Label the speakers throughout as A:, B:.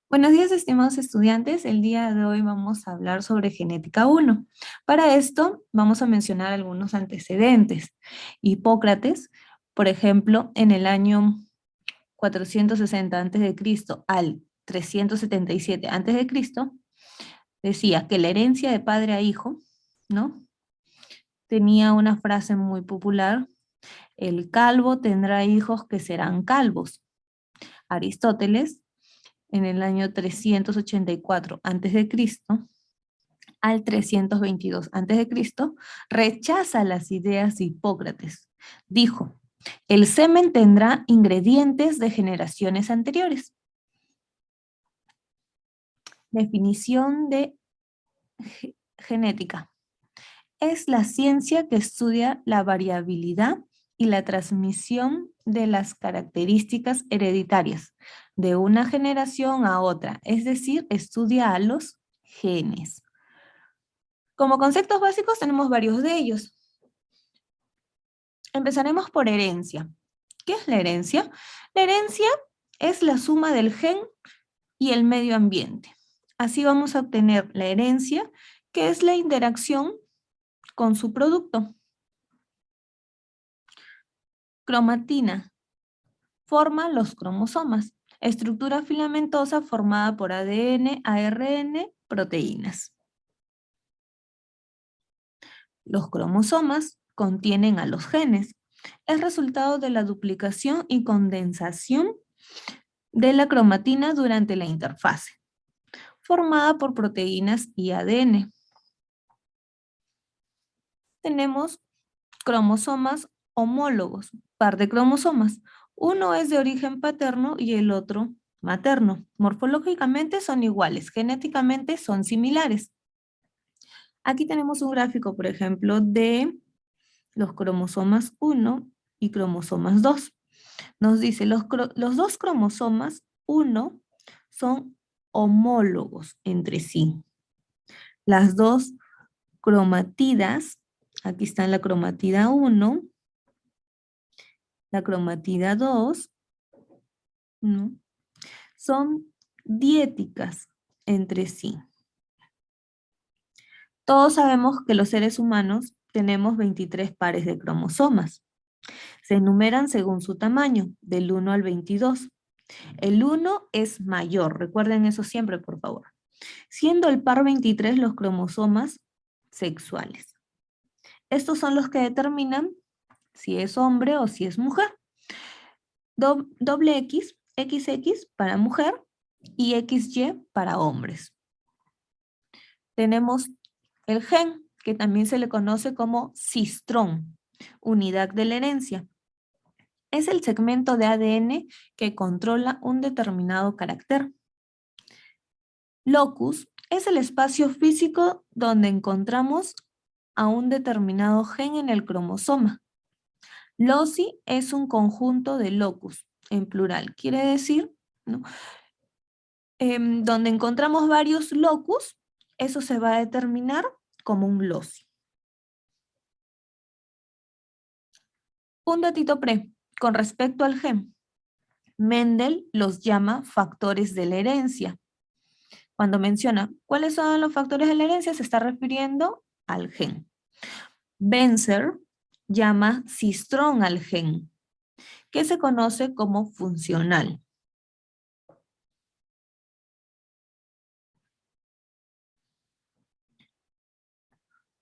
A: Buenos días, estimados estudiantes. El día de hoy vamos a hablar sobre genética 1. Para esto vamos a mencionar algunos antecedentes. Hipócrates, por ejemplo, en el año 460 a.C. al 377 a.C., decía que la herencia de padre a hijo, ¿no? Tenía una frase muy popular: el calvo tendrá hijos que serán calvos. Aristóteles, en el año 384 a.C. al 322 a.C., rechaza las ideas de Hipócrates. Dijo: el semen tendrá ingredientes de generaciones anteriores. Definición de genética. Es la ciencia que estudia la variabilidad y la transmisión de las características hereditarias de una generación a otra, es decir, estudia a los genes. Como conceptos básicos tenemos varios de ellos. Empezaremos por herencia. ¿Qué es la herencia? La herencia es la suma del gen y el medio ambiente. Así vamos a obtener la herencia, que es la interacción con su producto. Cromatina forma los cromosomas, estructura filamentosa formada por ADN, ARN, proteínas. Los cromosomas contienen a los genes, el resultado de la duplicación y condensación de la cromatina durante la interfase, formada por proteínas y ADN. Tenemos cromosomas homólogos, par de cromosomas. Uno es de origen paterno y el otro materno. Morfológicamente son iguales, genéticamente son similares. Aquí tenemos un gráfico, por ejemplo, de los cromosomas 1 y cromosomas 2. Nos dice, los dos cromosomas 1 son homólogos entre sí. Las dos cromatidas, aquí está la cromatida 1, la cromatida 2, ¿no? Son diéticas entre sí. Todos sabemos que los seres humanos tenemos 23 pares de cromosomas. Se enumeran según su tamaño, del 1 al 22. El 1 es mayor, recuerden eso siempre, por favor. Siendo el par 23 los cromosomas sexuales. Estos son los que determinan si es hombre o si es mujer. Doble X, XX para mujer y XY para hombres. Tenemos el gen, que también se le conoce como cistrón, unidad de la herencia. Es el segmento de ADN que controla un determinado carácter. Locus es el espacio físico donde encontramos a un determinado gen en el cromosoma. Loci es un conjunto de locus, en plural. Quiere decir, ¿no? Donde encontramos varios locus, eso se va a determinar como un loci. Un datito con respecto al gen. Mendel los llama factores de la herencia. Cuando menciona cuáles son los factores de la herencia, se está refiriendo al gen. Benzer llama cistrón al gen, que se conoce como funcional.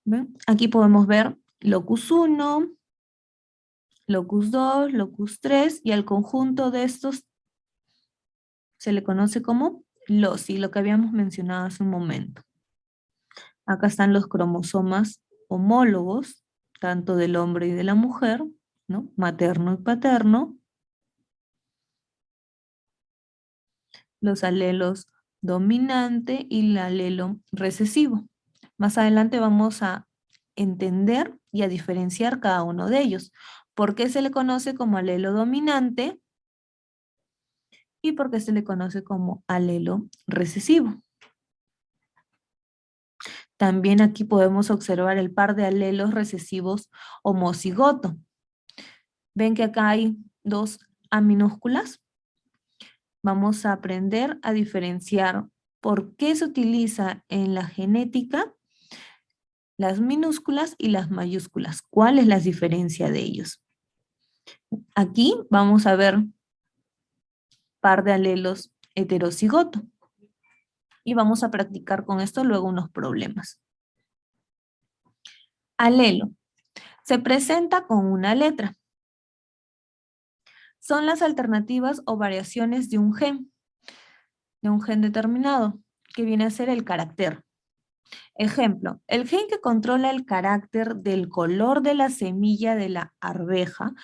A: ¿Ven? Aquí podemos ver locus 1, locus 2, locus 3, y al conjunto de estos se le conoce como loci, lo que habíamos mencionado hace un momento. Acá están los cromosomas homólogos, tanto del hombre y de la mujer, ¿no? Materno y paterno. Los alelos dominante y el alelo recesivo. Más adelante vamos a entender y a diferenciar cada uno de ellos. ¿Por qué se le conoce como alelo dominante y por qué se le conoce como alelo recesivo? También aquí podemos observar el par de alelos recesivos homocigoto. ¿Ven que acá hay dos A minúsculas? vamos a aprender a diferenciar por qué se utiliza en la genética las minúsculas y las mayúsculas. ¿Cuál es la diferencia de ellos? Aquí vamos a ver par de alelos heterocigoto y vamos a practicar con esto luego unos problemas. Alelo. Se presenta con una letra. Son las alternativas o variaciones de un gen determinado, que viene a ser el carácter. Ejemplo, el gen que controla el carácter del color de la semilla de la arveja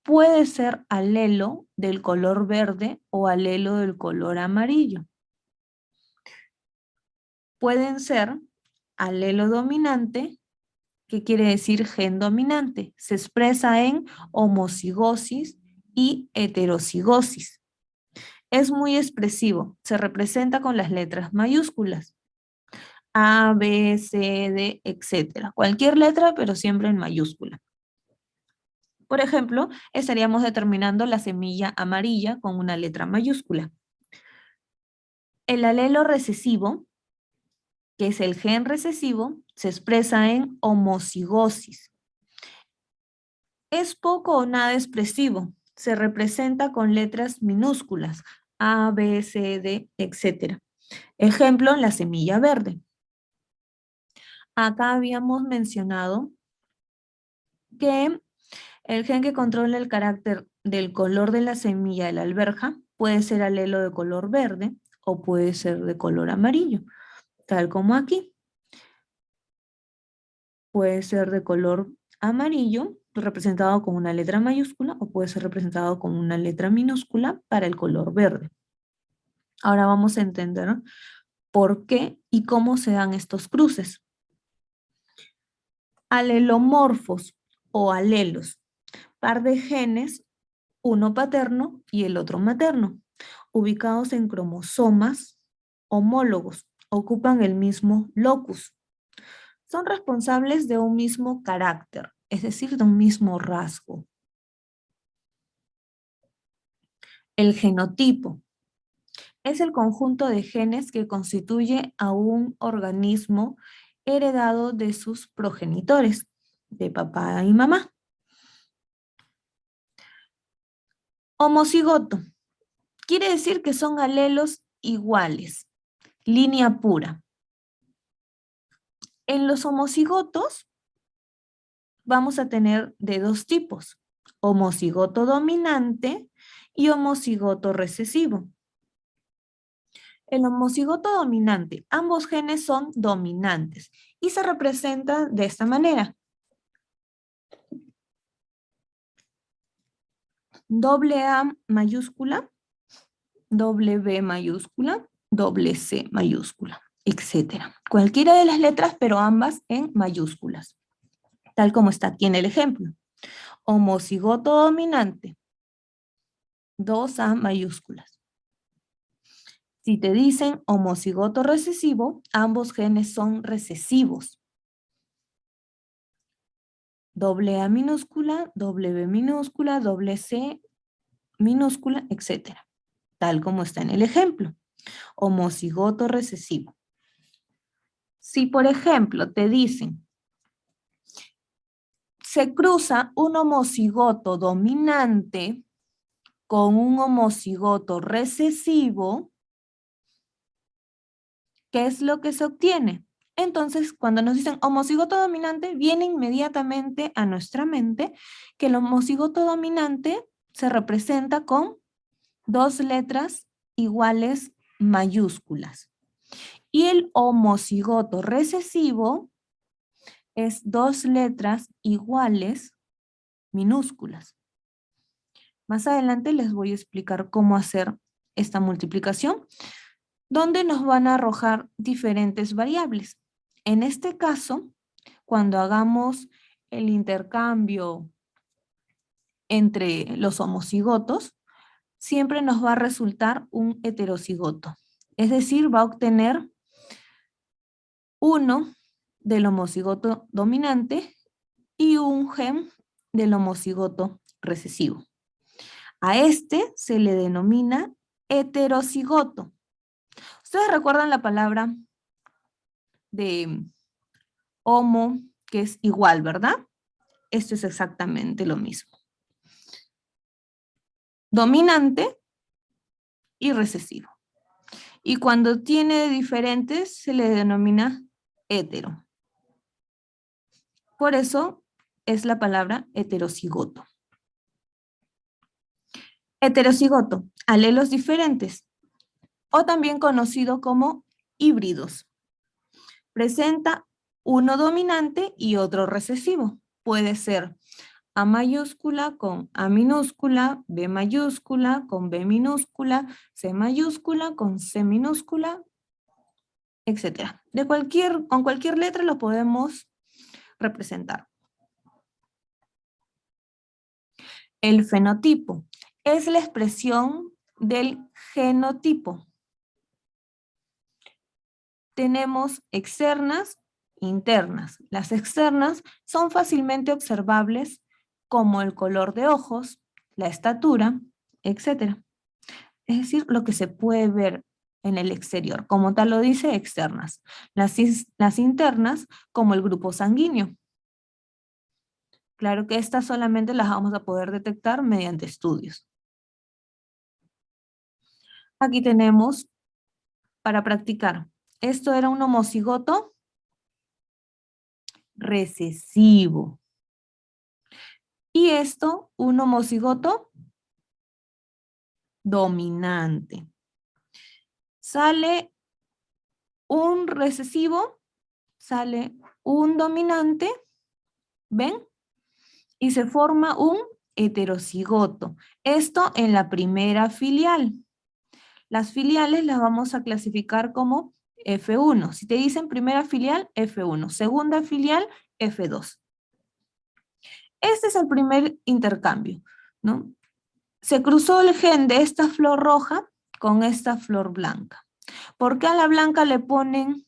A: puede ser alelo del color verde o alelo del color amarillo. Pueden ser alelo dominante, que quiere decir gen dominante. Se expresa en homocigosis y heterocigosis. Es muy expresivo. Se representa con las letras mayúsculas. A, B, C, D, etc. Cualquier letra, pero siempre en mayúscula. Por ejemplo, estaríamos determinando la semilla amarilla con una letra mayúscula. El alelo recesivo, que es el gen recesivo, se expresa en homocigosis. Es poco o nada expresivo. Se representa con letras minúsculas, A, B, C, D, etc. Ejemplo, la semilla verde. Acá habíamos mencionado que el gen que controla el carácter del color de la semilla de la alberja puede ser alelo de color verde o puede ser de color amarillo, tal como aquí. Puede ser de color amarillo, representado con una letra mayúscula, o puede ser representado con una letra minúscula para el color verde. Ahora vamos a entender por qué y cómo se dan estos cruces. Alelomorfos o alelos, par de genes, uno paterno y el otro materno, ubicados en cromosomas homólogos, ocupan el mismo locus. Son responsables de un mismo carácter, es decir, de un mismo rasgo. El genotipo es el conjunto de genes que constituye a un organismo heredado de sus progenitores, de papá y mamá. Homocigoto quiere decir que son alelos iguales, línea pura. En los homocigotos vamos a tener de dos tipos, homocigoto dominante y homocigoto recesivo. El homocigoto dominante, ambos genes son dominantes y se representa de esta manera. Doble A mayúscula, doble B mayúscula, doble C mayúscula, etc. Cualquiera de las letras, pero ambas en mayúsculas, tal como está aquí en el ejemplo. Homocigoto dominante, 2A mayúsculas. Si te dicen homocigoto recesivo, ambos genes son recesivos. Doble A minúscula, doble B minúscula, doble C minúscula, etc. Tal como está en el ejemplo. Homocigoto recesivo. Si, por ejemplo, te dicen, se cruza un homocigoto dominante con un homocigoto recesivo, ¿qué es lo que se obtiene? Entonces, cuando nos dicen homocigoto dominante, viene inmediatamente a nuestra mente que el homocigoto dominante se representa con dos letras iguales mayúsculas. Y el homocigoto recesivo es dos letras iguales minúsculas. Más adelante les voy a explicar cómo hacer esta multiplicación, donde nos van a arrojar diferentes variables. En este caso, cuando hagamos el intercambio entre los homocigotos, siempre nos va a resultar un heterocigoto. Es decir, va a obtener uno del homocigoto dominante y un gen del homocigoto recesivo. A este se le denomina Heterocigoto. Ustedes recuerdan la palabra de homo, que es igual, ¿verdad? Esto es exactamente lo mismo. Dominante y recesivo. Y cuando tiene diferentes, se le denomina hetero. Por eso es la palabra heterocigoto. Heterocigoto, alelos diferentes, o también conocido como híbridos. Presenta uno dominante y otro recesivo. Puede ser A mayúscula con A minúscula, B mayúscula con B minúscula, C mayúscula con C minúscula, etc. Con cualquier letra lo podemos representar. El fenotipo es la expresión del genotipo. Tenemos externas, internas. Las externas son fácilmente observables como el color de ojos, la estatura, etc. Es decir, lo que se puede ver en el exterior. Como tal lo dice, externas. Las internas, como el grupo sanguíneo. Claro que estas solamente las vamos a poder detectar mediante estudios. Aquí tenemos para practicar. Esto era un homocigoto recesivo. Y esto, un homocigoto dominante. Sale un recesivo, sale un dominante, ¿ven? Y se forma un heterocigoto. Esto en la primera filial. Las filiales las vamos a clasificar como F1. Si te dicen primera filial, F1. Segunda filial, F2. Este es el primer intercambio, ¿no? Se cruzó el gen de esta flor roja con esta flor blanca. ¿Por qué a la blanca le ponen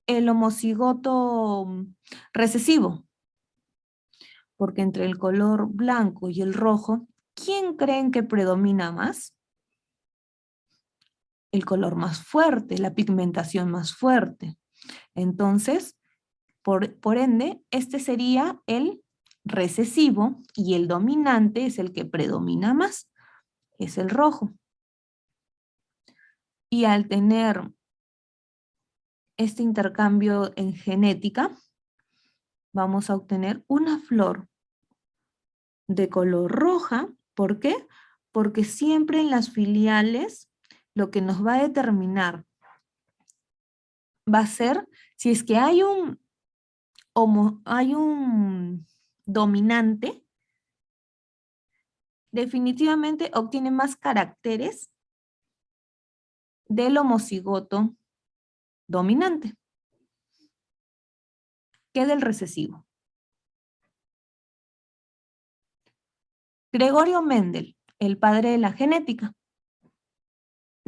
A: el homocigoto recesivo? Porque entre el color blanco y el rojo, ¿quién creen que predomina más? El color más fuerte, la pigmentación más fuerte. Entonces, por ende, este sería el recesivo y el dominante es el que predomina más, es el rojo. Y al tener este intercambio en genética, vamos a obtener una flor de color roja. ¿Por qué? Porque siempre en las filiales lo que nos va a determinar va a ser si es que hay un dominante, definitivamente obtiene más caracteres del homocigoto dominante que del recesivo. Gregorio Mendel, el padre de la genética,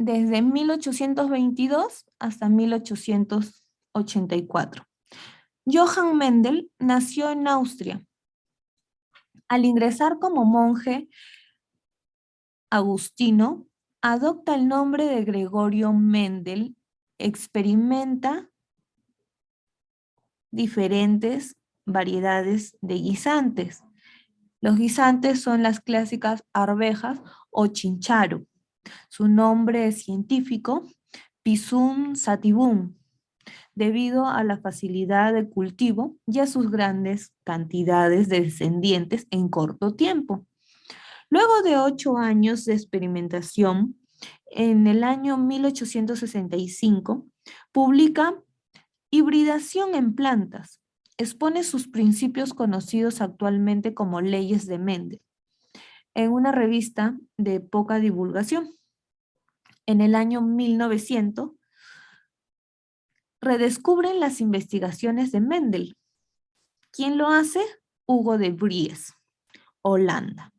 A: desde 1822 hasta 1884. Johann Mendel nació en Austria. Al ingresar como monje agustino, adopta el nombre de Gregorio Mendel, experimenta diferentes variedades de guisantes. Los guisantes son las clásicas arvejas o chincharo. Su nombre científico, Pisum sativum, debido a la facilidad de cultivo y a sus grandes cantidades de descendientes en corto tiempo. Luego de 8 años de experimentación, en el año 1865, publica Hibridación en plantas. Expone sus principios conocidos actualmente como leyes de Mendel en una revista de poca divulgación. En el año 1900, redescubren las investigaciones de Mendel. ¿Quién lo hace? Hugo de Vries, Holanda.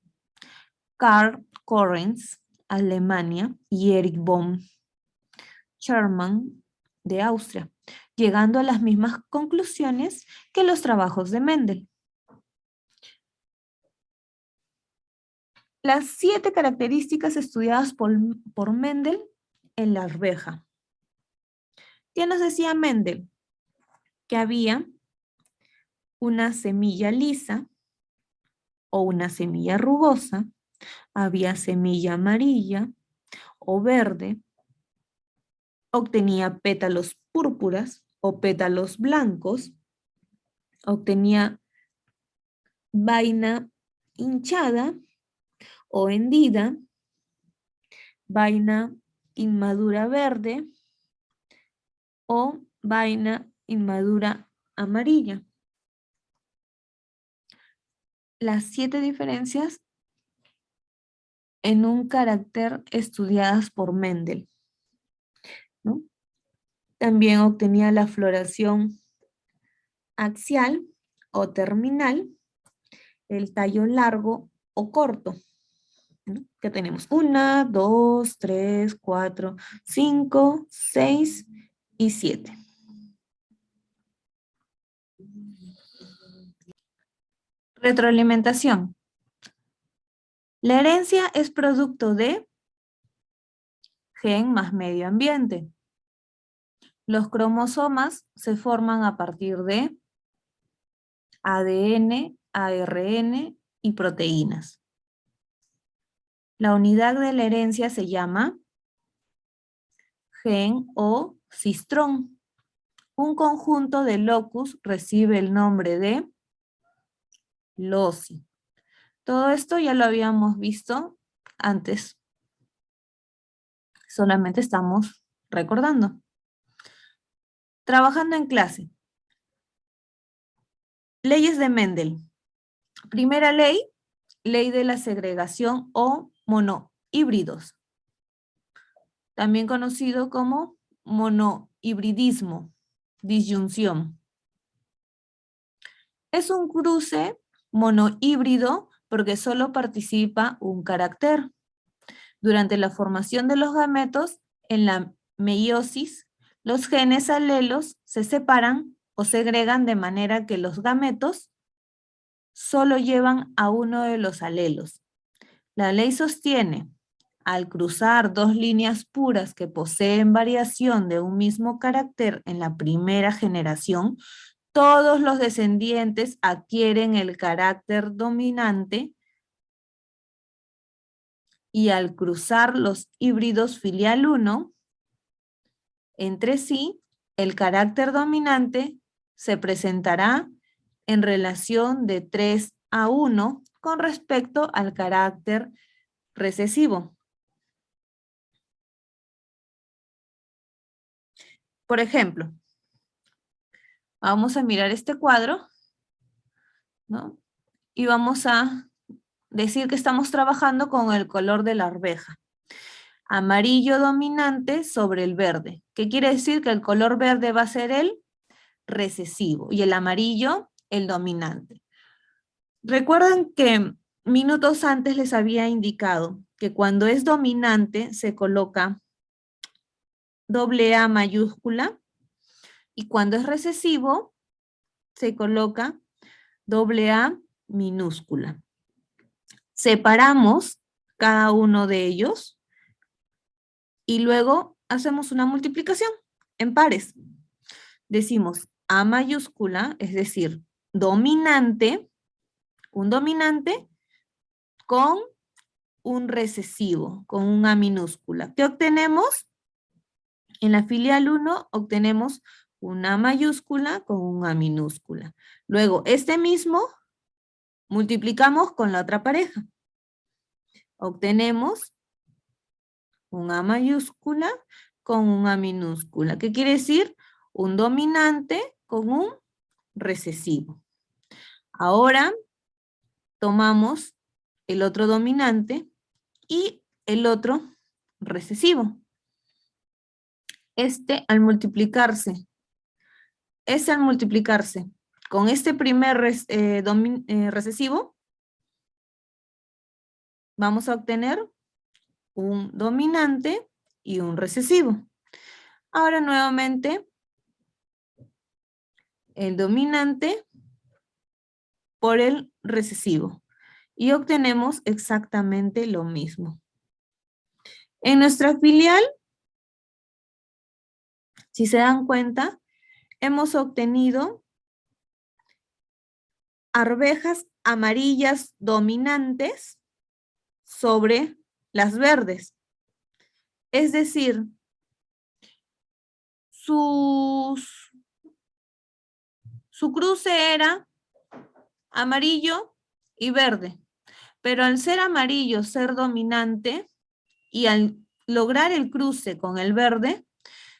A: Karl Correns, Alemania, y Erich von Scherman, de Austria, llegando a las mismas conclusiones que los trabajos de Mendel. Las 7 características estudiadas por Mendel en la arveja. ¿Qué nos decía Mendel? Que había una semilla lisa o una semilla rugosa, había semilla amarilla o verde, obtenía pétalos púrpuras o pétalos blancos, obtenía vaina hinchada o hendida, vaina inmadura verde o vaina inmadura amarilla. Las 7 diferencias en un carácter estudiadas por Mendel, ¿no? También obtenía la floración axial o terminal, el tallo largo o corto, ¿no? Que tenemos 1, 2, 3, 4, 5, 6 y 7. Retroalimentación. La herencia es producto de gen más medio ambiente. Los cromosomas se forman a partir de ADN, ARN y proteínas. La unidad de la herencia se llama gen o cistrón. Un conjunto de locus recibe el nombre de loci. Todo esto ya lo habíamos visto antes. Solamente estamos recordando. Trabajando en clase. Leyes de Mendel. Primera ley, ley de la segregación o monohíbridos. También conocido como monohibridismo, disyunción. Es un cruce monohíbrido porque solo participa un carácter. Durante la formación de los gametos, en la meiosis, los genes alelos se separan o segregan de manera que los gametos solo llevan a uno de los alelos. La ley sostiene, al cruzar dos líneas puras que poseen variación de un mismo carácter en la primera generación, todos los descendientes adquieren el carácter dominante y al cruzar los híbridos filial 1 entre sí, el carácter dominante se presentará en relación de 3:1 con respecto al carácter recesivo. Por ejemplo, vamos a mirar este cuadro, ¿no? Y vamos a decir que estamos trabajando con el color de la arveja. Amarillo dominante sobre el verde. ¿Qué quiere decir? Que el color verde va a ser el recesivo y el amarillo el dominante. Recuerden que minutos antes les había indicado que cuando es dominante se coloca AA mayúscula y cuando es recesivo se coloca AA minúscula. Separamos cada uno de ellos y luego hacemos una multiplicación en pares. Decimos A mayúscula, es decir, dominante, un dominante con un recesivo, con un A minúscula. ¿Qué obtenemos? En la filial 1 obtenemos una mayúscula con un A minúscula. Luego, este mismo multiplicamos con la otra pareja. Obtenemos un A mayúscula con un A minúscula. ¿Qué quiere decir? Un dominante con un recesivo. Ahora tomamos el otro dominante y el otro recesivo. Al multiplicarse con este primer recesivo, vamos a obtener un dominante y un recesivo. Ahora nuevamente, el dominante por el recesivo. y obtenemos exactamente lo mismo. En nuestra filial, si se dan cuenta, hemos obtenido arvejas amarillas dominantes sobre las verdes. Es decir, su cruce era amarillo y verde, pero al ser amarillo ser dominante y al lograr el cruce con el verde,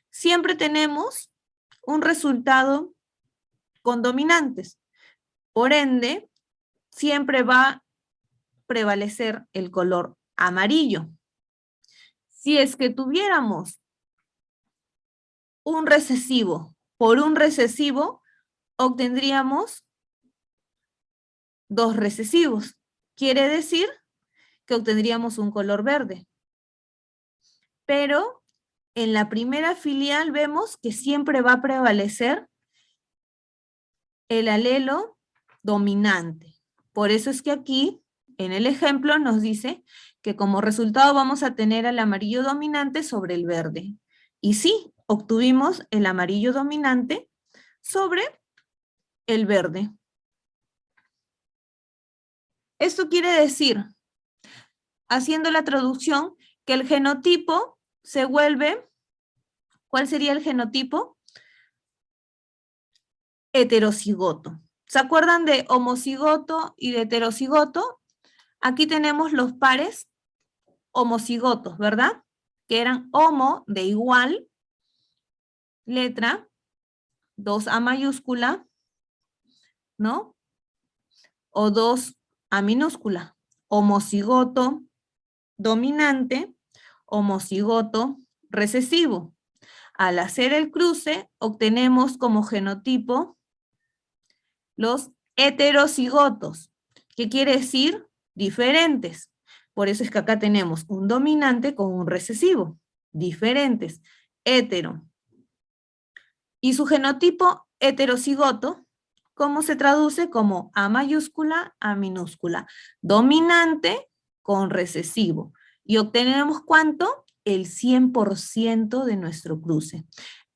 A: siempre tenemos un resultado con dominantes. Por ende, siempre va a prevalecer el color amarillo. Si es que tuviéramos un recesivo por un recesivo, obtendríamos dos recesivos. Quiere decir que obtendríamos un color verde. Pero en la primera filial vemos que siempre va a prevalecer el alelo dominante. Por eso es que aquí, en el ejemplo, nos dice que como resultado vamos a tener al amarillo dominante sobre el verde. Y sí, obtuvimos el amarillo dominante sobre el verde. Esto quiere decir, haciendo la traducción, que el genotipo se vuelve, ¿cuál sería el genotipo? Heterocigoto. ¿Se acuerdan de homocigoto y de heterocigoto? Aquí tenemos los pares homocigotos, ¿verdad? Que eran homo de igual, letra, 2A mayúscula, ¿no? O 2A minúscula. Homocigoto dominante, homocigoto recesivo. Al hacer el cruce, obtenemos como genotipo los heterocigotos. ¿Qué quiere decir? Diferentes. Por eso es que acá tenemos un dominante con un recesivo. Diferentes. Hetero. Y su genotipo heterocigoto, ¿cómo se traduce? Como A mayúscula, A minúscula. Dominante con recesivo. Y obtenemos ¿cuánto? El 100% de nuestro cruce.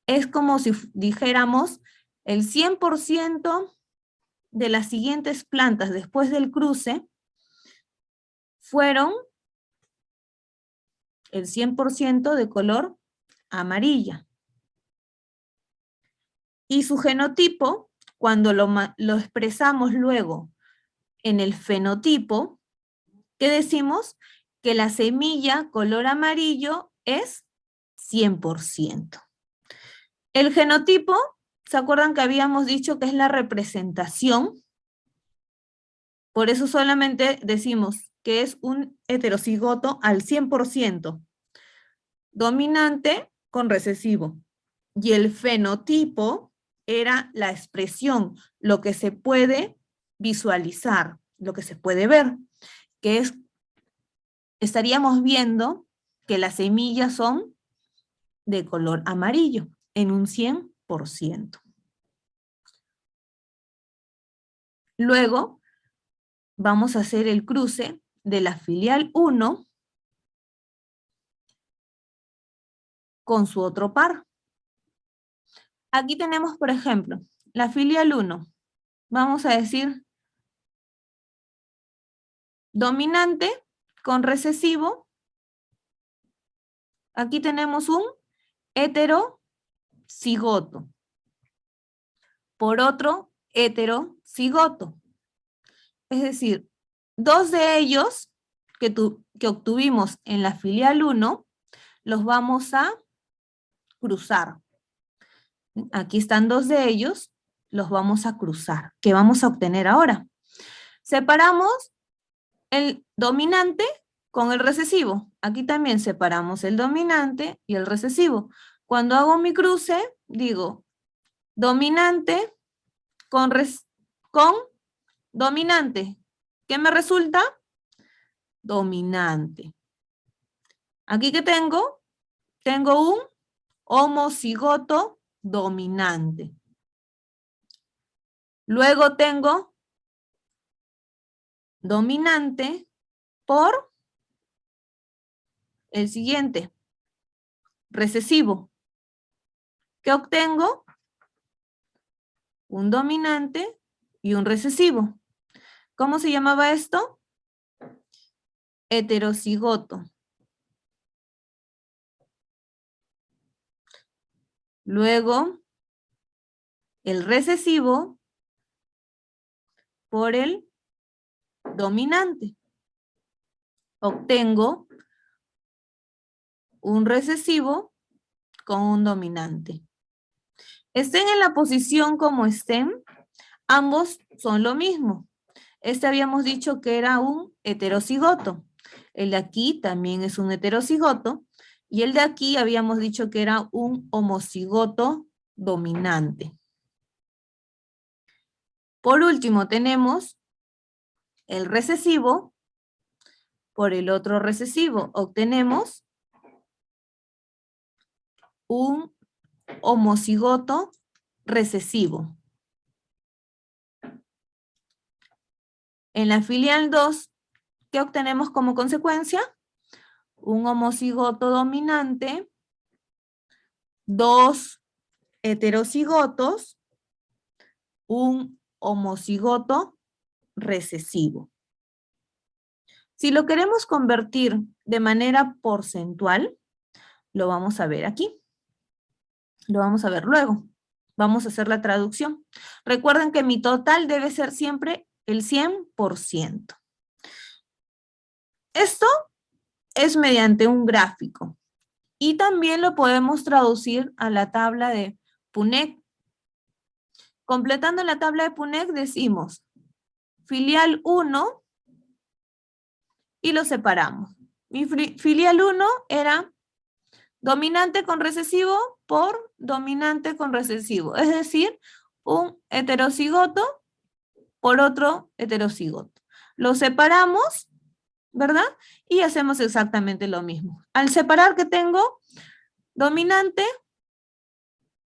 A: Es como si dijéramos el 100% de las siguientes plantas después del cruce fueron el 100% de color amarilla. Y su genotipo, cuando lo expresamos luego en el fenotipo, ¿qué decimos? Que la semilla color amarillo es 100%. El genotipo, ¿se acuerdan que habíamos dicho que es la representación? Por eso solamente decimos que es un heterocigoto al 100%, dominante con recesivo. Y el fenotipo era la expresión, lo que se puede visualizar, lo que se puede ver, que es, estaríamos viendo que las semillas son de color amarillo en un 100%. Luego vamos a hacer el cruce de la filial 1 con su otro par. Aquí tenemos, por ejemplo, la filial 1. Vamos a decir dominante con recesivo. Aquí tenemos un heterocigoto. Por otro, heterocigoto. Es decir, dos de ellos que obtuvimos en la filial 1, los vamos a cruzar. Aquí están dos de ellos, los vamos a cruzar. ¿Qué vamos a obtener ahora? Separamos el dominante con el recesivo. Aquí también separamos el dominante y el recesivo. Cuando hago mi cruce, digo dominante con dominante. ¿Qué me resulta? Dominante. ¿Aquí qué tengo? Tengo un homocigoto dominante. Luego tengo dominante por el siguiente, recesivo. ¿Qué obtengo? Un dominante y un recesivo. ¿Cómo se llamaba esto? Heterocigoto. Luego, el recesivo por el dominante. Obtengo un recesivo con un dominante. Estén en la posición como estén, ambos son lo mismo. Este habíamos dicho que era un heterocigoto. El de aquí también es un heterocigoto. Y el de aquí habíamos dicho que era un homocigoto dominante. Por último tenemos el recesivo por el otro recesivo. Obtenemos un homocigoto recesivo. En la filial 2, ¿qué obtenemos como consecuencia? Un homocigoto dominante, 2 heterocigotos, un homocigoto recesivo. Si lo queremos convertir de manera porcentual, lo vamos a ver aquí. Lo vamos a ver luego. Vamos a hacer la traducción. Recuerden que mi total debe ser siempre el 100%. Esto es mediante un gráfico. Y también lo podemos traducir a la tabla de Punnett. Completando la tabla de Punnett decimos filial 1 y lo separamos. Mi filial 1 era dominante con recesivo por dominante con recesivo. Es decir, un heterocigoto por otro heterocigoto. Lo separamos, ¿verdad? Y hacemos exactamente lo mismo. Al separar, ¿qué tengo? Dominante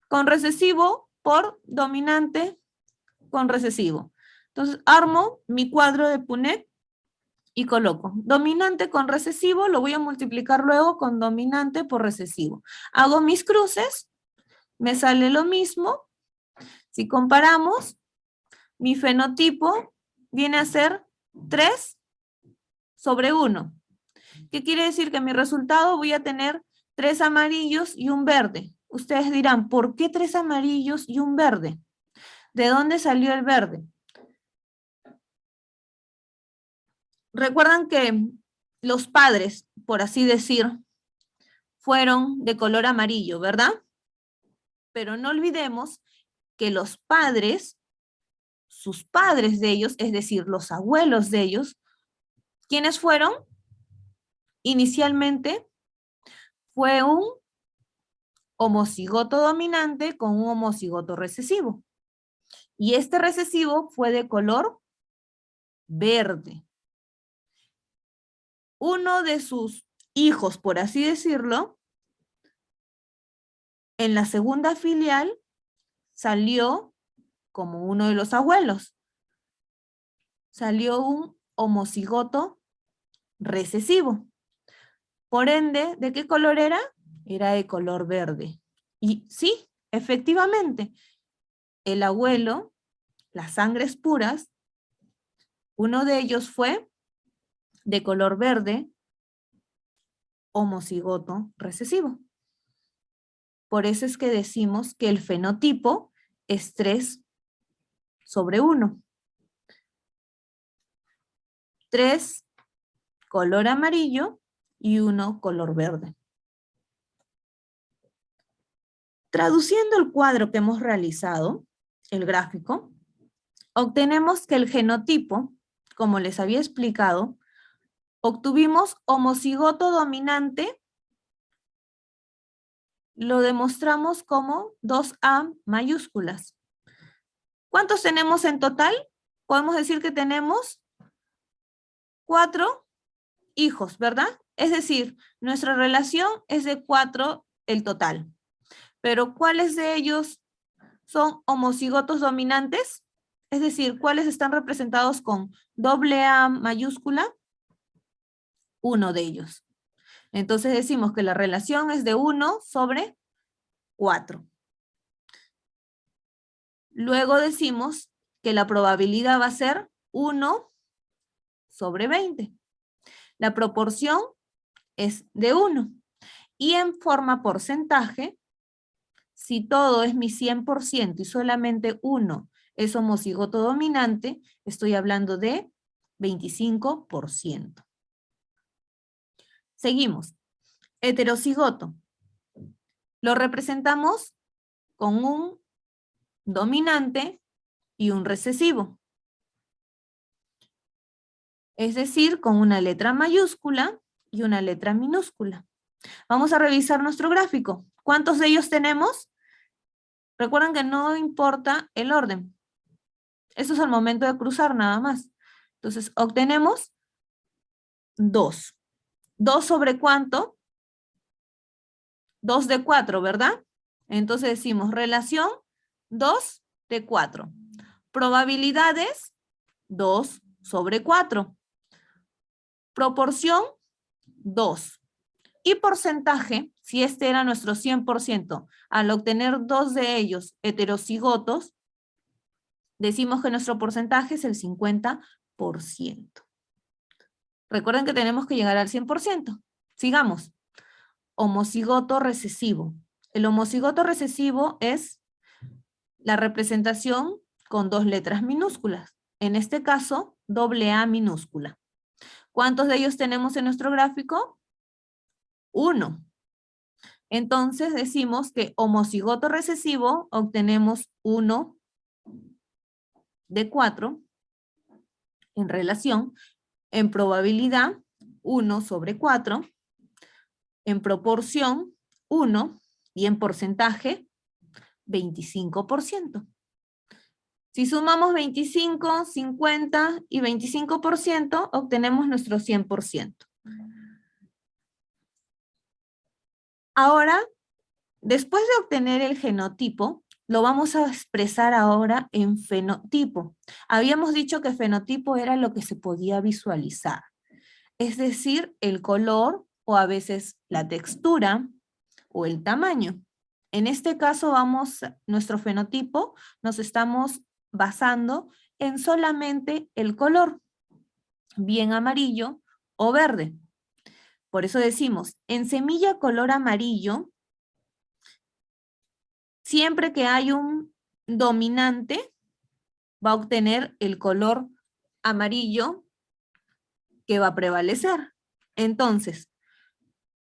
A: con recesivo por dominante con recesivo. Entonces, armo mi cuadro de Punnett y coloco dominante con recesivo, lo voy a multiplicar luego con dominante por recesivo. Hago mis cruces, me sale lo mismo. Si comparamos, mi fenotipo viene a ser 3/1. ¿Qué quiere decir? Que mi resultado voy a tener 3 amarillos y un verde. Ustedes dirán, ¿por qué 3 amarillos y un verde? ¿De dónde salió el verde? Recuerdan que los padres, por así decir, fueron de color amarillo, ¿verdad? Pero no olvidemos que los padres, sus padres de ellos, es decir, los abuelos de ellos, ¿quiénes fueron? Inicialmente fue un homocigoto dominante con un homocigoto recesivo. Y este recesivo fue de color verde. Uno de sus hijos, por así decirlo, en la segunda filial salió como uno de los abuelos. Salió un homocigoto recesivo. Por ende, ¿de qué color era? Era de color verde. Y sí, efectivamente, el abuelo, las sangres puras, uno de ellos fue de color verde, homocigoto recesivo. Por eso es que decimos que el fenotipo es 3/1. 3 color amarillo y 1 color verde. Traduciendo el cuadro que hemos realizado, el gráfico, obtenemos que el genotipo, como les había explicado, obtuvimos homocigoto dominante, lo demostramos como 2A mayúsculas. ¿Cuántos tenemos en total? Podemos decir que tenemos 4 hijos, ¿verdad? Es decir, nuestra relación es de 4 el total. Pero ¿cuáles de ellos son homocigotos dominantes? Es decir, ¿cuáles están representados con doble A mayúscula? Uno de ellos. Entonces decimos que la relación es de 1 sobre 4. Luego decimos que la probabilidad va a ser 1 sobre 20. La proporción es de 1. Y en forma porcentaje, si todo es mi 100% y solamente uno es homocigoto dominante, estoy hablando de 25%. Seguimos. Heterocigoto. Lo representamos con un dominante y un recesivo. Es decir, con una letra mayúscula y una letra minúscula. Vamos a revisar nuestro gráfico. ¿Cuántos de ellos tenemos? Recuerden que no importa el orden. Eso es al momento de cruzar nada más. Entonces, obtenemos 2. ¿2 sobre cuánto? 2 de 4, ¿verdad? Entonces decimos relación 2 de 4. Probabilidades 2 sobre 4. Proporción 2. Y porcentaje, si este era nuestro 100%, al obtener 2 de ellos heterocigotos, decimos que nuestro porcentaje es el 50%. Recuerden que tenemos que llegar al 100%. Sigamos. Homocigoto recesivo. El homocigoto recesivo es la representación con 2 letras minúsculas. En este caso, doble A minúscula. ¿Cuántos de ellos tenemos en nuestro gráfico? 1. Entonces decimos que homocigoto recesivo obtenemos 1 de 4 en relación, en probabilidad 1 sobre 4, en proporción 1 y en porcentaje 25%. Si sumamos 25, 50 y 25%, obtenemos nuestro 100%. Ahora, después de obtener el genotipo, lo vamos a expresar ahora en fenotipo. Habíamos dicho que fenotipo era lo que se podía visualizar, es decir, el color o a veces la textura o el tamaño. En este caso nuestro fenotipo nos estamos basando en solamente el color, bien amarillo o verde. Por eso decimos, en semilla color amarillo, siempre que hay un dominante, va a obtener el color amarillo que va a prevalecer. Entonces,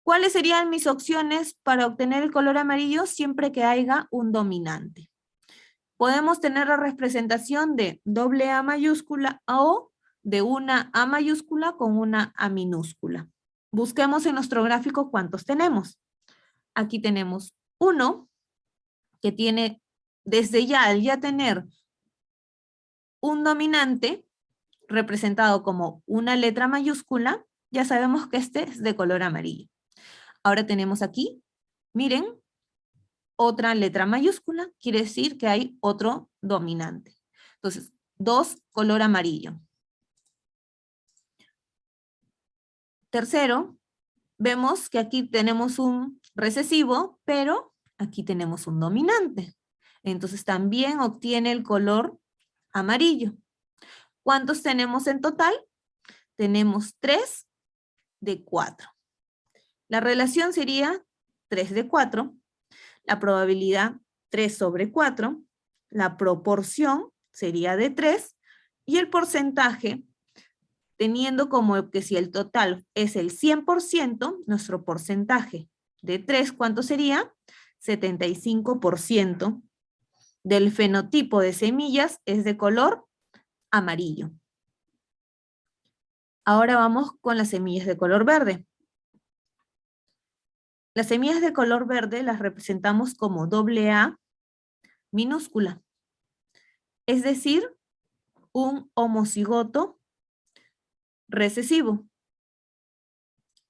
A: ¿cuáles serían mis opciones para obtener el color amarillo siempre que haya un dominante? Podemos tener la representación de doble A mayúscula o de una A mayúscula con una A minúscula. Busquemos en nuestro gráfico cuántos tenemos. Aquí tenemos 1, que tiene, desde ya, al ya tener un dominante representado como una letra mayúscula, ya sabemos que este es de color amarillo. Ahora tenemos aquí, miren, otra letra mayúscula, quiere decir que hay otro dominante. Entonces, 2 color amarillo. Tercero, vemos que aquí tenemos un recesivo, pero aquí tenemos un dominante. Entonces también obtiene el color amarillo. ¿Cuántos tenemos en total? Tenemos 3 de 4. La relación sería 3 de 4. La probabilidad 3 sobre 4. La proporción sería de 3. Y el porcentaje, teniendo como que si el total es el 100%, nuestro porcentaje de 3, ¿cuánto sería? 75% del fenotipo de semillas es de color amarillo. Ahora vamos con las semillas de color verde. Las semillas de color verde las representamos como doble A minúscula. Es decir, un homocigoto recesivo.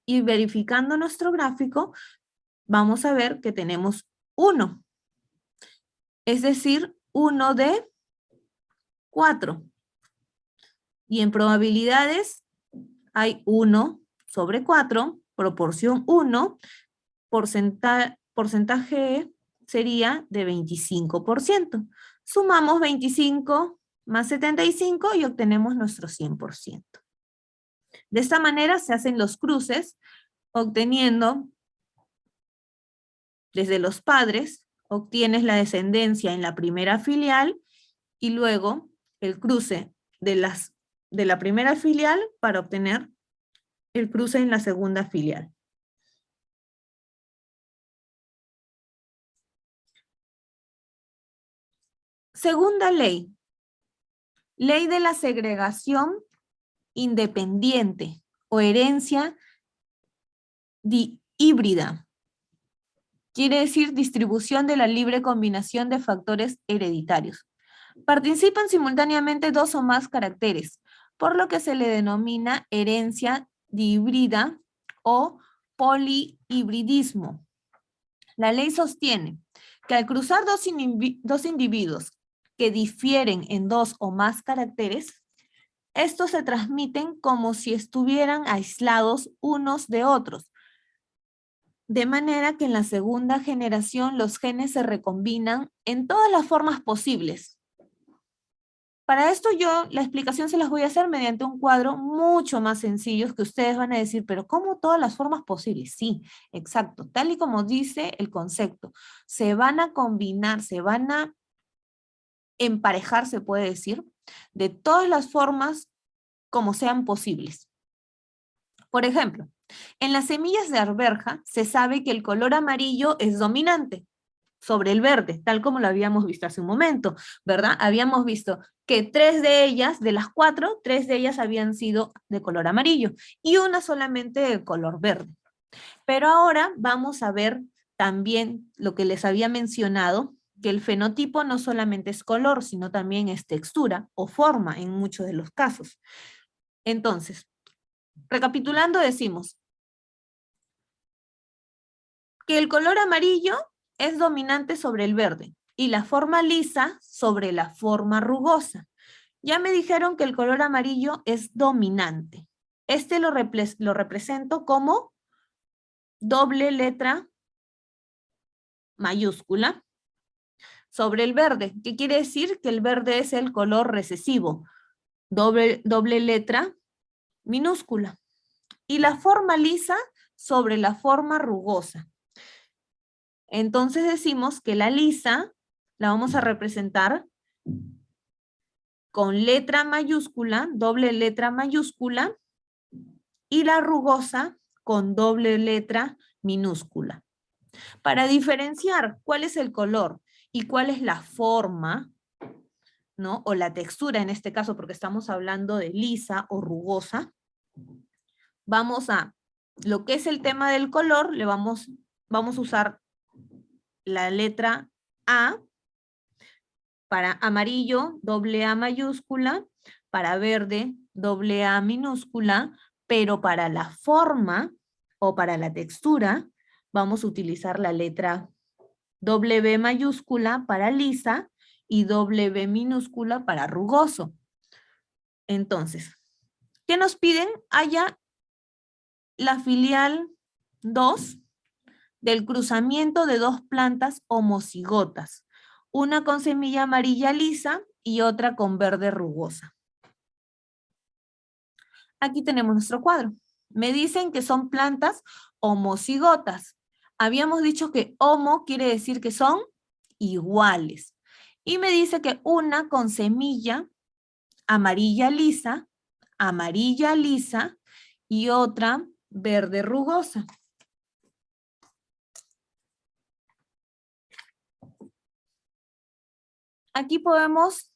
A: Y verificando nuestro gráfico, vamos a ver que tenemos 1. Es decir, 1 de 4. Y en probabilidades hay 1 sobre 4, proporción 1, porcentaje sería de 25%. Sumamos 25 más 75 y obtenemos nuestro 100%. De esta manera se hacen los cruces, obteniendo desde los padres, obtienes la descendencia en la primera filial y luego el cruce de la primera filial para obtener el cruce en la segunda filial. Segunda ley. Ley de la segregación independiente o herencia híbrida. Quiere decir distribución de la libre combinación de factores hereditarios. Participan simultáneamente dos o más caracteres, por lo que se le denomina herencia dihíbrida o polihibridismo. La ley sostiene que al cruzar dos individuos que difieren en dos o más caracteres, estos se transmiten como si estuvieran aislados unos de otros, de manera que en la segunda generación los genes se recombinan en todas las formas posibles. Para esto la explicación se las voy a hacer mediante un cuadro mucho más sencillo que ustedes van a decir, pero ¿cómo todas las formas posibles? Sí, exacto, tal y como dice el concepto. Se van a combinar, se van a emparejar, se puede decir, de todas las formas como sean posibles. Por ejemplo, en las semillas de arveja se sabe que el color amarillo es dominante sobre el verde, tal como lo habíamos visto hace un momento, ¿verdad? Habíamos visto que 3 de ellas, de las 4, 3 de ellas habían sido de color amarillo y una solamente de color verde. Pero ahora vamos a ver también lo que les había mencionado, que el fenotipo no solamente es color, sino también es textura o forma en muchos de los casos. Entonces, recapitulando decimos que el color amarillo es dominante sobre el verde y la forma lisa sobre la forma rugosa. Ya me dijeron que el color amarillo es dominante. Este lo represento como doble letra mayúscula sobre el verde. ¿Qué quiere decir? Que el verde es el color recesivo. Doble letra minúscula. Y la forma lisa sobre la forma rugosa. Entonces decimos que la lisa la vamos a representar con letra mayúscula, doble letra mayúscula, y la rugosa con doble letra minúscula. Para diferenciar cuál es el color y cuál es la forma, ¿no? O la textura en este caso, porque estamos hablando de lisa o rugosa, vamos a, lo que es el tema del color, vamos a usar la letra A. Para amarillo, doble A mayúscula, para verde, doble A minúscula, pero para la forma o para la textura, vamos a utilizar la letra W mayúscula para lisa y W minúscula para rugoso. Entonces, ¿qué nos piden? Haya la filial 2 del cruzamiento de dos plantas homocigotas, una con semilla amarilla lisa y otra con verde rugosa. Aquí tenemos nuestro cuadro. Me dicen que son plantas homocigotas. Habíamos dicho que homo quiere decir que son iguales. Y me dice que una con semilla amarilla lisa y otra verde rugosa. Aquí podemos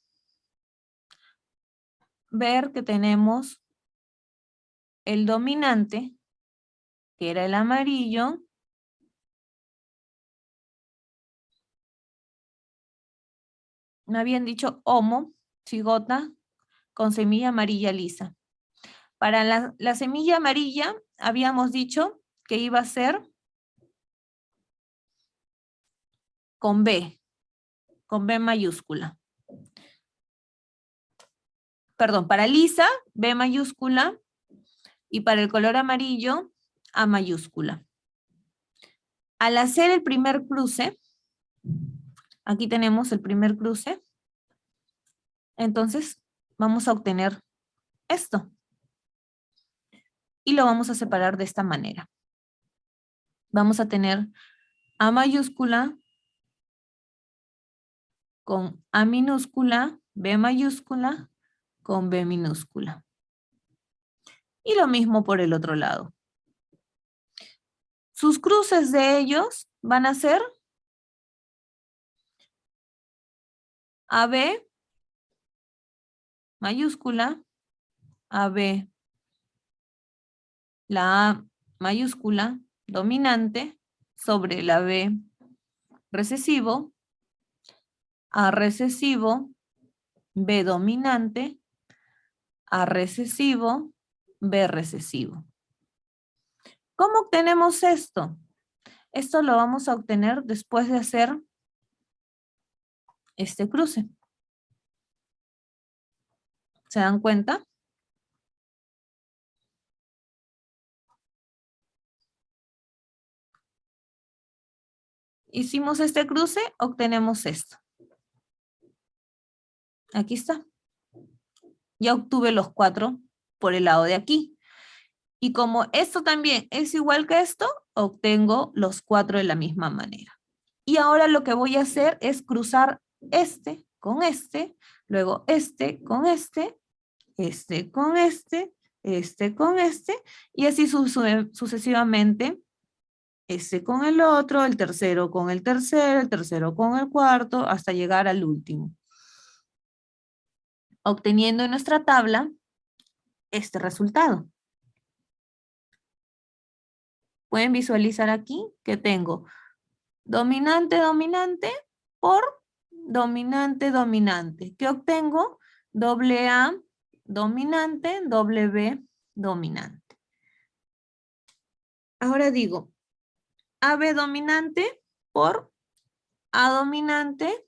A: ver que tenemos el dominante, que era el amarillo, me habían dicho homo, cigota, con semilla amarilla lisa. Para la semilla amarilla habíamos dicho que iba a ser con B mayúscula. perdón, para lisa, B mayúscula, y para el color amarillo, A mayúscula. Al hacer el primer cruce, aquí tenemos el primer cruce, entonces vamos a obtener esto. Y lo vamos a separar de esta manera. Vamos a tener A mayúscula con A minúscula, B mayúscula con B minúscula. Y lo mismo por el otro lado. Sus cruces de ellos van a ser AB mayúscula, AB, la A mayúscula dominante sobre la B recesivo, A recesivo, B dominante, A recesivo, B recesivo. ¿Cómo obtenemos esto? Esto lo vamos a obtener después de hacer este cruce. ¿Se dan cuenta? Hicimos este cruce, obtenemos esto. Aquí está. Ya obtuve los 4 por el lado de aquí. Y como esto también es igual que esto, obtengo los 4 de la misma manera. Y ahora lo que voy a hacer es cruzar este con este, luego este con este con este con este, y así sucesivamente, este con el otro, el tercero con el tercero con el cuarto, hasta llegar al último. Obteniendo en nuestra tabla este resultado. Pueden visualizar aquí que tengo dominante, dominante por dominante, dominante. ¿Qué obtengo? Doble A dominante, doble B dominante. Ahora digo, AB dominante por A dominante,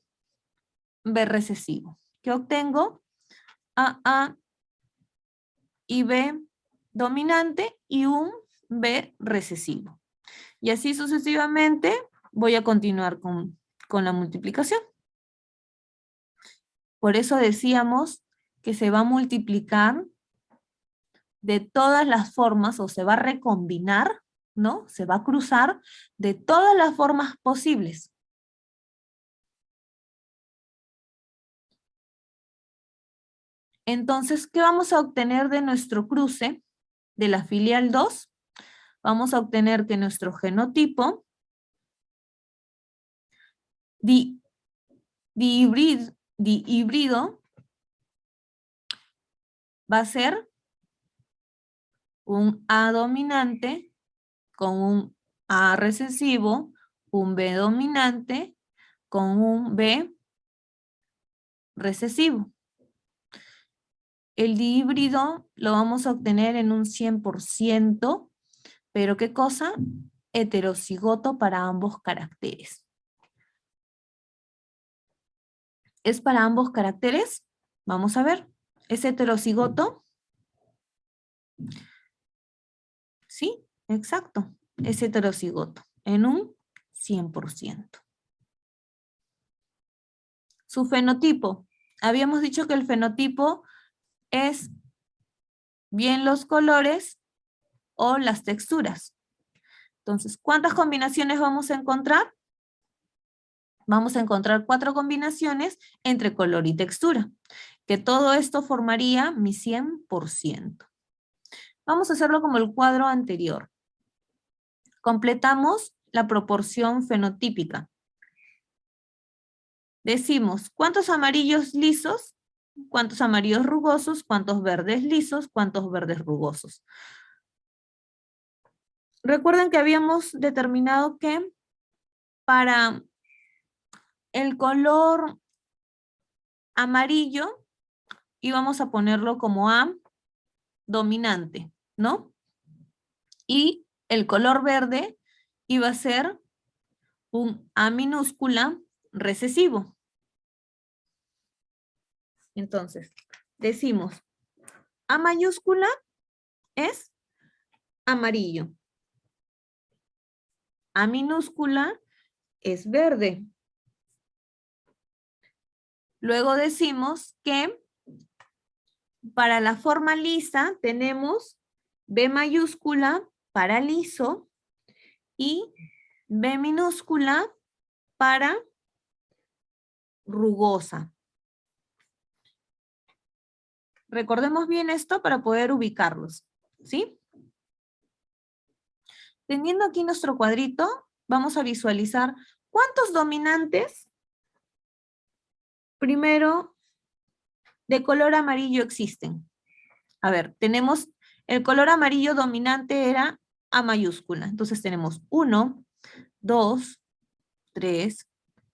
A: B recesivo. ¿Qué obtengo? AA y B dominante y un B recesivo. Y así sucesivamente voy a continuar con la multiplicación. Por eso decíamos que se va a multiplicar de todas las formas, o se va a recombinar, ¿no? Se va a cruzar de todas las formas posibles. Entonces, ¿qué vamos a obtener de nuestro cruce de la filial 2? Vamos a obtener que nuestro genotipo dihíbrido va a ser un A dominante con un A recesivo, un B dominante con un B recesivo. El dihíbrido lo vamos a obtener en un 100%, pero ¿qué cosa? Heterocigoto para ambos caracteres. ¿Es para ambos caracteres? Vamos a ver. ¿Es heterocigoto? Sí, exacto. Es heterocigoto en un 100%. Su fenotipo. Habíamos dicho que el fenotipo es bien los colores o las texturas. Entonces, ¿cuántas combinaciones vamos a encontrar? Vamos a encontrar 4 combinaciones entre color y textura, que todo esto formaría mi 100%. Vamos a hacerlo como el cuadro anterior. Completamos la proporción fenotípica. Decimos, ¿cuántos amarillos lisos? ¿Cuántos amarillos rugosos? ¿Cuántos verdes lisos? ¿Cuántos verdes rugosos? Recuerden que habíamos determinado que para el color amarillo íbamos a ponerlo como A dominante, ¿no? Y el color verde iba a ser un A minúscula recesivo. Entonces, decimos, A mayúscula es amarillo. A minúscula es verde. Luego decimos que para la forma lisa tenemos B mayúscula para liso y B minúscula para rugosa. Recordemos bien esto para poder ubicarlos, ¿sí? Teniendo aquí nuestro cuadrito, vamos a visualizar cuántos dominantes, primero, de color amarillo existen. A ver, tenemos el color amarillo dominante era A mayúscula. Entonces tenemos 1, 2, 3,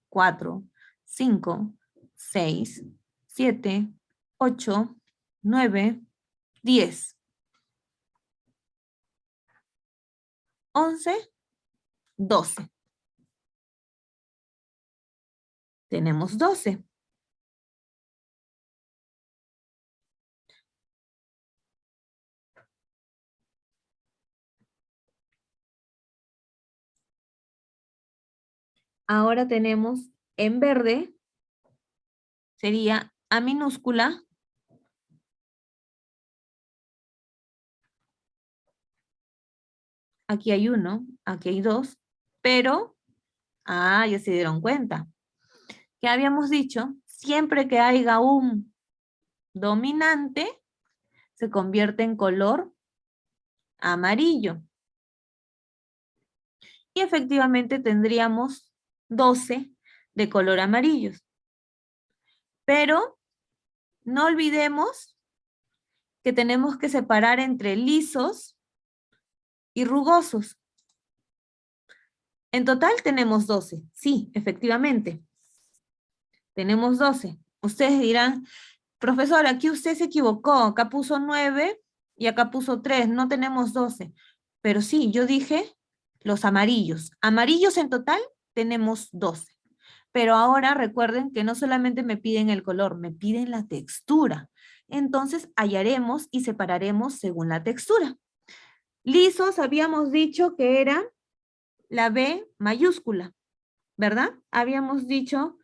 A: 4, 5, 6, 7, 8, 9, 10, 11, 12. Tenemos 12. Ahora tenemos en verde, sería A minúscula. Aquí hay 1, aquí hay 2, pero, ya se dieron cuenta. ¿Qué habíamos dicho? Siempre que haya un dominante, se convierte en color amarillo. Y efectivamente tendríamos 12 de color amarillo. Pero no olvidemos que tenemos que separar entre lisos y rugosos. En total tenemos 12. Sí, efectivamente. Tenemos 12. Ustedes dirán, profesor, aquí usted se equivocó. Acá puso 9 y acá puso 3. No tenemos 12. Pero sí, yo dije los amarillos. Amarillos en total tenemos 12. Pero ahora recuerden que no solamente me piden el color, me piden la textura. Entonces hallaremos y separaremos según la textura. Lisos habíamos dicho que era la B mayúscula, ¿verdad? Habíamos dicho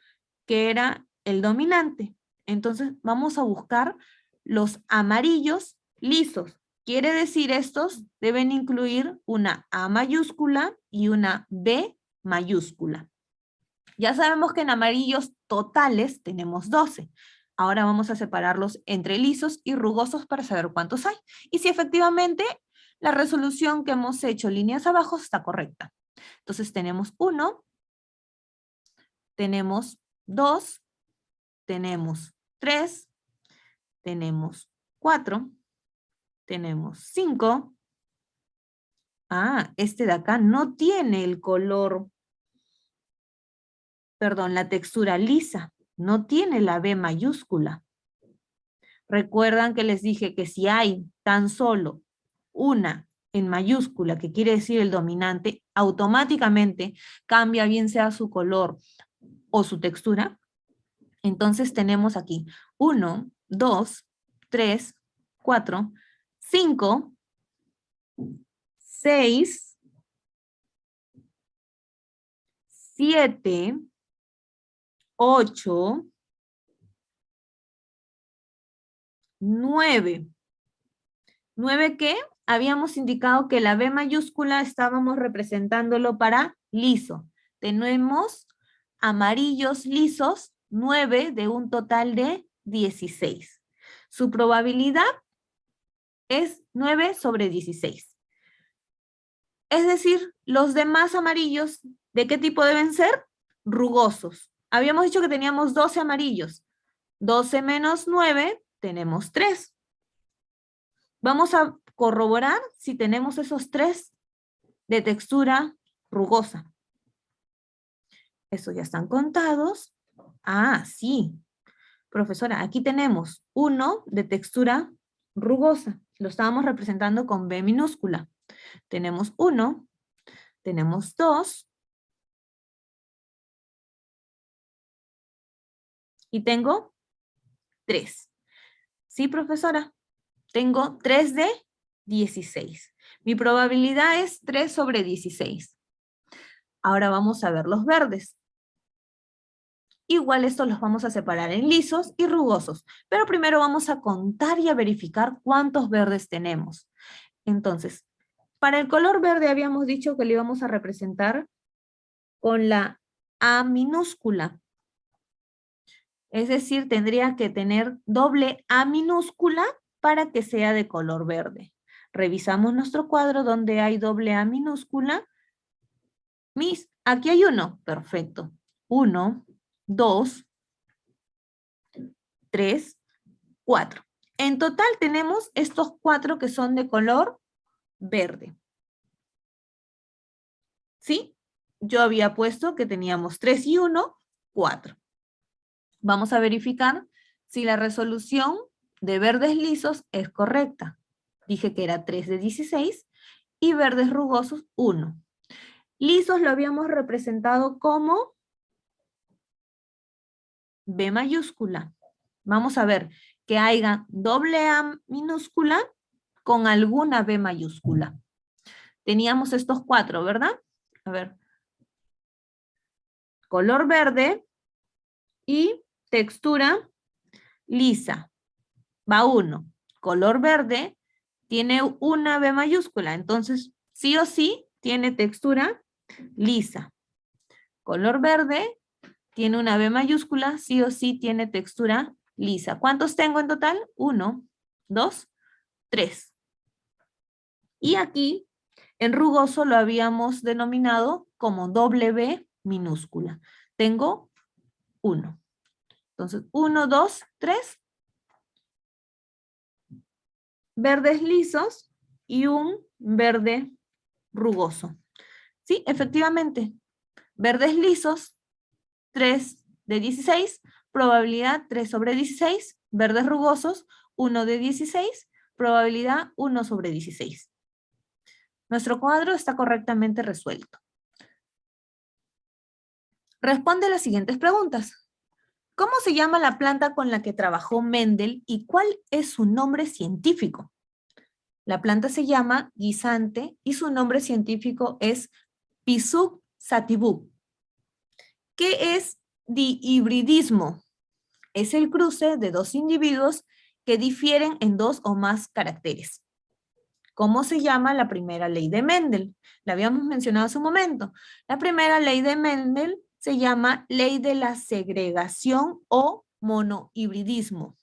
A: que era el dominante. Entonces vamos a buscar los amarillos lisos. Quiere decir estos deben incluir una A mayúscula y una B mayúscula. Ya sabemos que en amarillos totales tenemos 12. Ahora vamos a separarlos entre lisos y rugosos para saber cuántos hay. Y si efectivamente la resolución que hemos hecho líneas abajo está correcta. Entonces tenemos 1, tenemos 2, tenemos 3, tenemos 4, tenemos 5. Este de acá no tiene el color, perdón, la textura lisa. No tiene la B mayúscula. Recuerdan que les dije que si hay tan solo una en mayúscula, que quiere decir el dominante, automáticamente cambia bien sea su color o su textura. Entonces tenemos aquí 1, 2, 3, 4, 5, 6, 7, 8, 9. ¿9 qué? Habíamos indicado que la B mayúscula estábamos representándolo para liso. Tenemos amarillos lisos, 9 de un total de 16. Su probabilidad es 9 sobre 16. Es decir, los demás amarillos, ¿de qué tipo deben ser? Rugosos. Habíamos dicho que teníamos 12 amarillos. 12 menos 9, tenemos 3. Vamos a corroborar si tenemos esos 3 de textura rugosa. Estos ya están contados. Sí. Profesora, aquí tenemos 1 de textura rugosa. Lo estábamos representando con B minúscula. Tenemos 1, tenemos 2, y tengo 3. ¿Sí, profesora? Tengo 3 de 16. Mi probabilidad es 3 sobre 16. Ahora vamos a ver los verdes. Igual estos los vamos a separar en lisos y rugosos, pero primero vamos a contar y a verificar cuántos verdes tenemos. Entonces, para el color verde habíamos dicho que lo íbamos a representar con la A minúscula. Es decir, tendría que tener doble A minúscula para que sea de color verde. Revisamos nuestro cuadro donde hay doble A minúscula. Aquí hay uno. Perfecto. 1, 2, 3, 4. En total tenemos estos 4 que son de color verde. ¿Sí? Yo había puesto que teníamos 3 y 1, 4. Vamos a verificar si la resolución de verdes lisos es correcta. Dije que era 3 de 16 y verdes rugosos 1. Lisos lo habíamos representado como B mayúscula. Vamos a ver que haya doble A minúscula con alguna B mayúscula. Teníamos estos 4, ¿verdad? A ver. Color verde y textura lisa. Va 1. Color verde tiene una B mayúscula, entonces sí o sí tiene textura lisa. Color verde tiene una B mayúscula, sí o sí tiene textura lisa. ¿Cuántos tengo en total? 1, 2, 3. Y aquí, en rugoso lo habíamos denominado como doble B minúscula. Tengo 1. Entonces, 1, 2, 3. Verdes lisos y un verde rugoso. Sí, efectivamente. Verdes lisos, 3 de 16, probabilidad 3 sobre 16. Verdes rugosos, 1 de 16, probabilidad 1 sobre 16. Nuestro cuadro está correctamente resuelto. Responde las siguientes preguntas. ¿Cómo se llama la planta con la que trabajó Mendel y cuál es su nombre científico? La planta se llama guisante y su nombre científico es Pisum sativum. ¿Qué es dihibridismo? Es el cruce de dos individuos que difieren en 2 o más caracteres. ¿Cómo se llama la primera ley de Mendel? La habíamos mencionado hace un momento. La primera ley de Mendel se llama ley de la segregación o monohibridismo.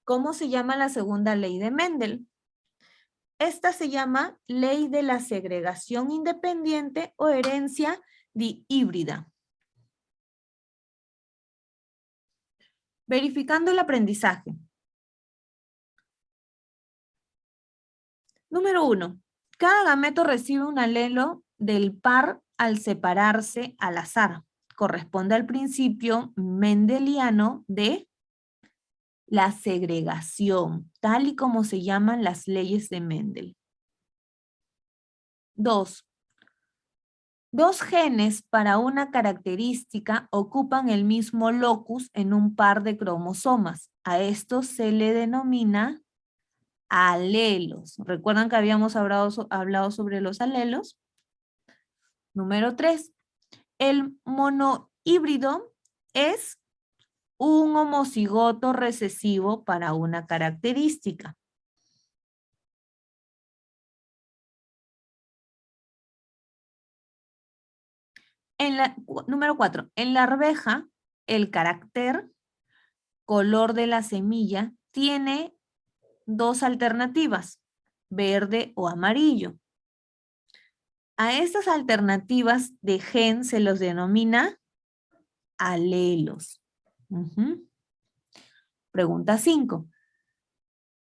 A: ¿Cómo se llama la segunda ley de Mendel? Esta se llama ley de la segregación independiente o herencia dihíbrida. Verificando el aprendizaje. Número 1. Cada gameto recibe un alelo del par al separarse al azar. Corresponde al principio mendeliano de la segregación, tal y como se llaman las leyes de Mendel. 2. Dos genes para una característica ocupan el mismo locus en un par de cromosomas. A esto se le denomina alelos. ¿Recuerdan que habíamos hablado sobre los alelos? Número 3. El monohíbrido es un homocigoto recesivo para una característica. Número 4. En la arveja, el carácter, color de la semilla, tiene 2 alternativas, verde o amarillo. A estas alternativas de gen se los denomina alelos. Pregunta 5.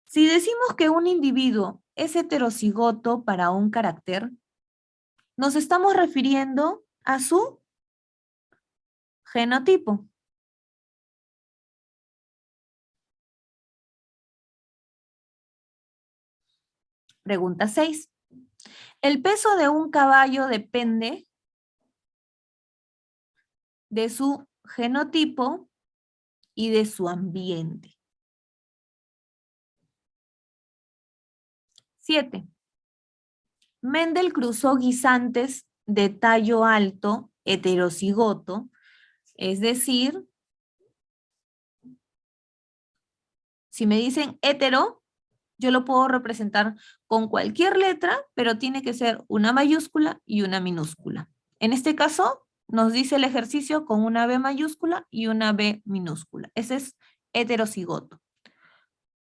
A: Si decimos que un individuo es heterocigoto para un carácter, nos estamos refiriendo a su genotipo. Pregunta 6. El peso de un caballo depende de su genotipo y de su ambiente. 7. Mendel cruzó guisantes de tallo alto heterocigoto, es decir, si me dicen hetero, yo lo puedo representar con cualquier letra, pero tiene que ser una mayúscula y una minúscula. En este caso, nos dice el ejercicio con una B mayúscula y una B minúscula. Ese es heterocigoto.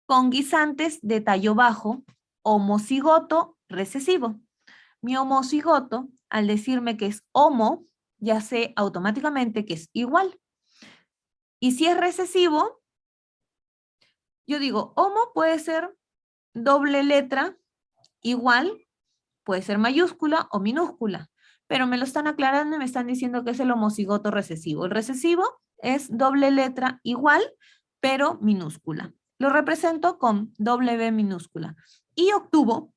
A: Con guisantes de tallo bajo, homocigoto recesivo. Mi homocigoto, al decirme que es homo, ya sé automáticamente que es igual. Y si es recesivo, yo digo, homo puede ser doble letra, igual, puede ser mayúscula o minúscula, pero me lo están aclarando y me están diciendo que es el homocigoto recesivo. El recesivo es doble letra igual, pero minúscula. Lo represento con doble B minúscula. Y obtuvo,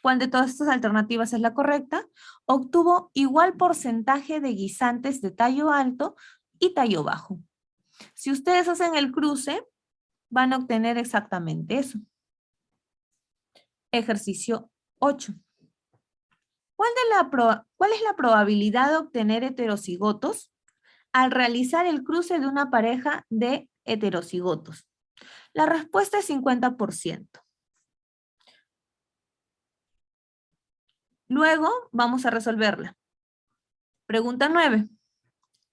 A: ¿cuál de todas estas alternativas es la correcta? Obtuvo igual porcentaje de guisantes de tallo alto y tallo bajo. Si ustedes hacen el cruce, van a obtener exactamente eso. Ejercicio 8. ¿Cuál es la probabilidad de obtener heterocigotos al realizar el cruce de una pareja de heterocigotos? La respuesta es 50%. Luego vamos a resolverla. Pregunta 9.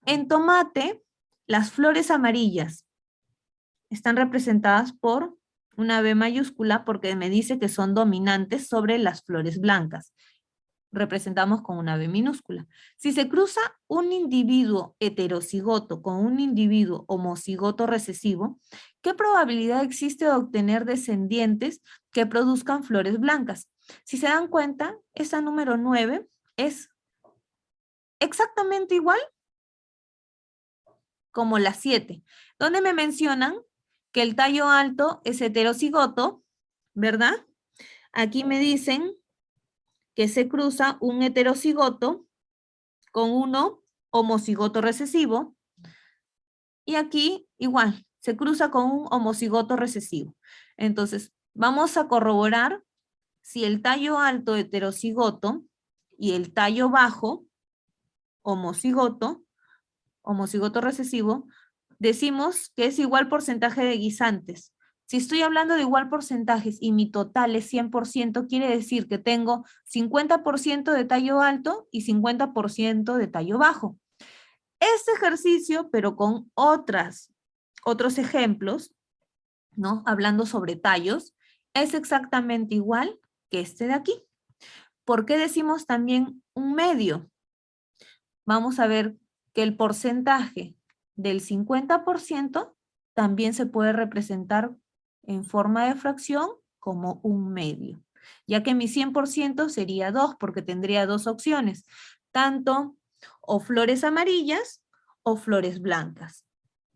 A: En tomate, las flores amarillas están representadas por una B mayúscula porque me dice que son dominantes sobre las flores blancas. Representamos con una B minúscula. Si se cruza un individuo heterocigoto con un individuo homocigoto recesivo, ¿qué probabilidad existe de obtener descendientes que produzcan flores blancas? Si se dan cuenta, esa número 9 es exactamente igual como la 7, donde me mencionan que el tallo alto es heterocigoto, ¿verdad? Aquí me dicen que se cruza un heterocigoto con uno homocigoto recesivo, y aquí igual, se cruza con un homocigoto recesivo. Entonces, vamos a corroborar si el tallo alto heterocigoto y el tallo bajo homocigoto, homocigoto recesivo, decimos que es igual porcentaje de guisantes. Si estoy hablando de igual porcentajes y mi total es 100%, quiere decir que tengo 50% de tallo alto y 50% de tallo bajo. Este ejercicio, pero con otros ejemplos, ¿no? Hablando sobre tallos, es exactamente igual que este de aquí. ¿Por qué decimos también un medio? Vamos a ver que el porcentaje del 50% también se puede representar en forma de fracción como un medio, ya que mi 100% sería 2 porque tendría dos opciones, tanto o flores amarillas o flores blancas.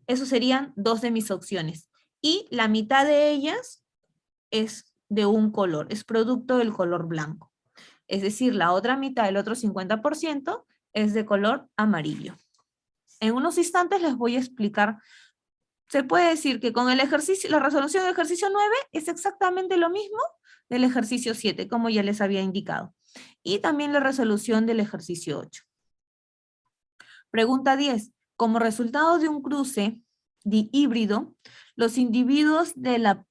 A: Esos serían dos de mis opciones. Y la mitad de ellas es de un color, es producto del color blanco. Es decir, la otra mitad, el otro 50%, es de color amarillo. En unos instantes les voy a explicar. Se puede decir que con el ejercicio, la resolución del ejercicio 9 es exactamente lo mismo del ejercicio 7, como ya les había indicado. Y también la resolución del ejercicio 8. Pregunta 10. Como resultado de un cruce híbrido, los individuos de la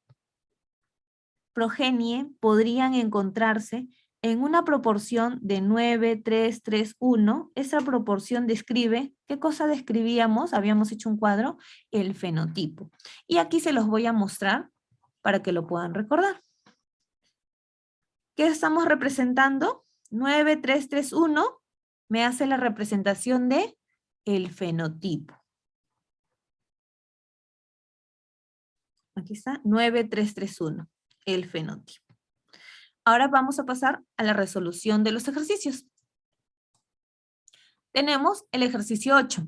A: progenie podrían encontrarse en una proporción de 9, 3, 3, 1. Esa proporción describe, ¿qué cosa describíamos? Habíamos hecho un cuadro, el fenotipo. Y aquí se los voy a mostrar para que lo puedan recordar. ¿Qué estamos representando? 9, 3, 3, 1 me hace la representación de el fenotipo. Aquí está, 9, 3, 3, 1, el fenotipo. Ahora vamos a pasar a la resolución de los ejercicios. Tenemos el ejercicio 8.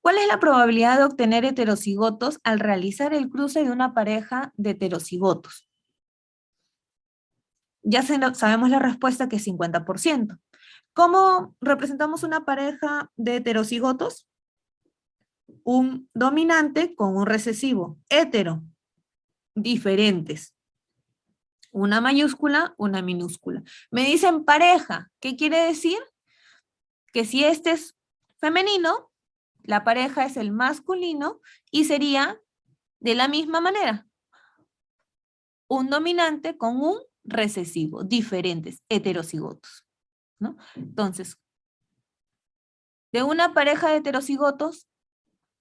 A: ¿Cuál es la probabilidad de obtener heterocigotos al realizar el cruce de una pareja de heterocigotos? Ya sabemos la respuesta que es 50%. ¿Cómo representamos una pareja de heterocigotos? Un dominante con un recesivo. Hetero, diferentes. Una mayúscula, una minúscula. Me dicen pareja. ¿Qué quiere decir? Que si este es femenino, la pareja es el masculino y sería de la misma manera. Un dominante con un recesivo, diferentes, heterocigotos, ¿no? Entonces, de una pareja de heterocigotos,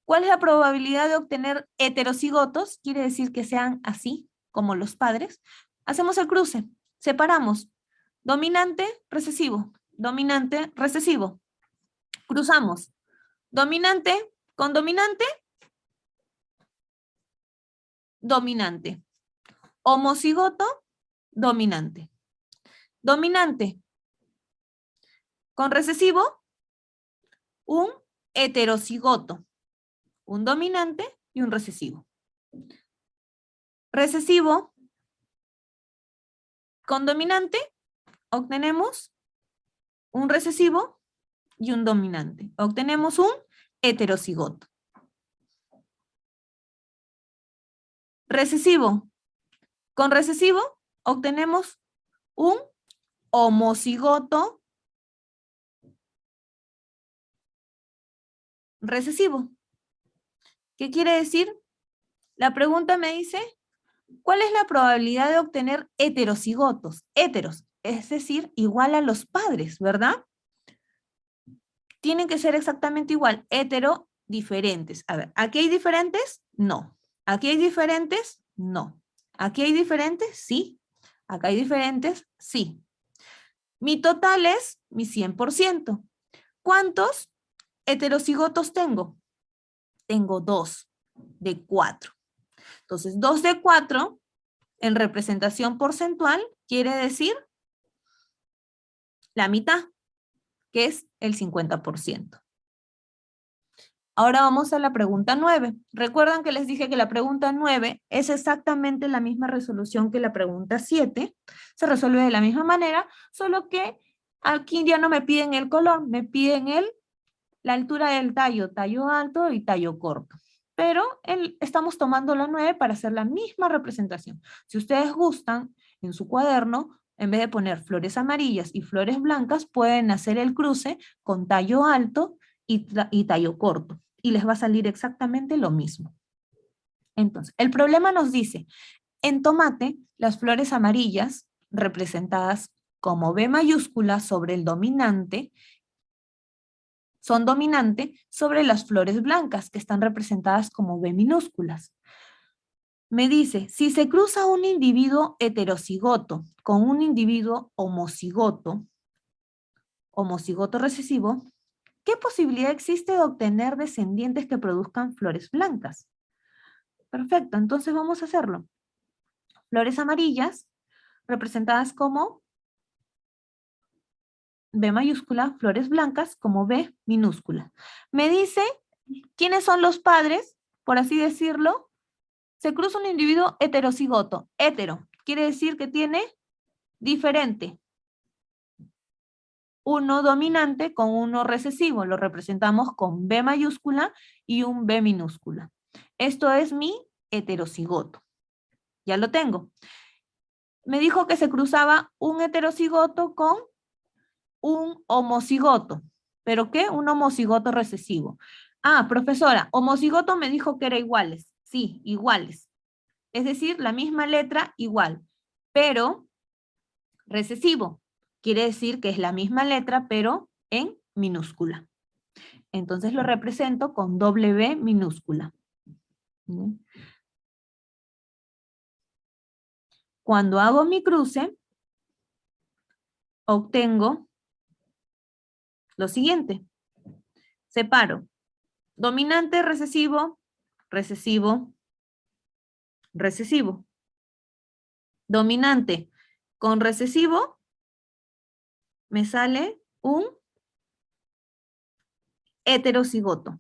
A: ¿cuál es la probabilidad de obtener heterocigotos? Quiere decir que sean así, como los padres. Hacemos el cruce, separamos dominante, recesivo, dominante, recesivo. Cruzamos dominante con dominante, dominante. Homocigoto, dominante. Dominante con recesivo, un heterocigoto, un dominante y un recesivo. Recesivo con dominante, obtenemos un recesivo y un dominante. Obtenemos un heterocigoto. Recesivo con recesivo, obtenemos un homocigoto recesivo. ¿Qué quiere decir? La pregunta me dice, ¿cuál es la probabilidad de obtener heterocigotos? Heteros, es decir, igual a los padres, ¿verdad? Tienen que ser exactamente igual, hetero, diferentes. A ver, ¿aquí hay diferentes? No. ¿Aquí hay diferentes? No. ¿Aquí hay diferentes? Sí. ¿Acá hay diferentes? Sí. Mi total es mi 100%. ¿Cuántos heterocigotos tengo? Tengo 2 de 4. Entonces, 2 de 4 en representación porcentual quiere decir la mitad, que es el 50%. Ahora vamos a la pregunta 9. Recuerdan que les dije que la pregunta 9 es exactamente la misma resolución que la pregunta 7. Se resuelve de la misma manera, solo que aquí ya no me piden el color, me piden la altura del tallo, tallo alto y tallo corto. Pero estamos tomando la 9 para hacer la misma representación. Si ustedes gustan, en su cuaderno, en vez de poner flores amarillas y flores blancas, pueden hacer el cruce con tallo alto y tallo corto. Y les va a salir exactamente lo mismo. Entonces, el problema nos dice, en tomate, las flores amarillas, representadas como B mayúscula sobre el dominante, son dominante sobre las flores blancas, que están representadas como B minúsculas. Me dice, si se cruza un individuo heterocigoto con un individuo homocigoto recesivo, ¿qué posibilidad existe de obtener descendientes que produzcan flores blancas? Perfecto, entonces vamos a hacerlo. Flores amarillas, representadas como B mayúscula, flores blancas como B minúscula. Me dice, ¿quiénes son los padres? Por así decirlo, se cruza un individuo heterocigoto. Hetero quiere decir que tiene diferente. Uno dominante con uno recesivo. Lo representamos con B mayúscula y un B minúscula. Esto es mi heterocigoto. Ya lo tengo. Me dijo que se cruzaba un heterocigoto con un homocigoto. ¿Pero qué? Un homocigoto recesivo. Ah, profesora, homocigoto me dijo que era iguales. Sí, iguales. Es decir, la misma letra igual. Pero recesivo quiere decir que es la misma letra, pero en minúscula. Entonces lo represento con doble B minúscula. Cuando hago mi cruce, obtengo lo siguiente. Separo dominante, recesivo, recesivo, recesivo. Dominante con recesivo me sale un heterocigoto.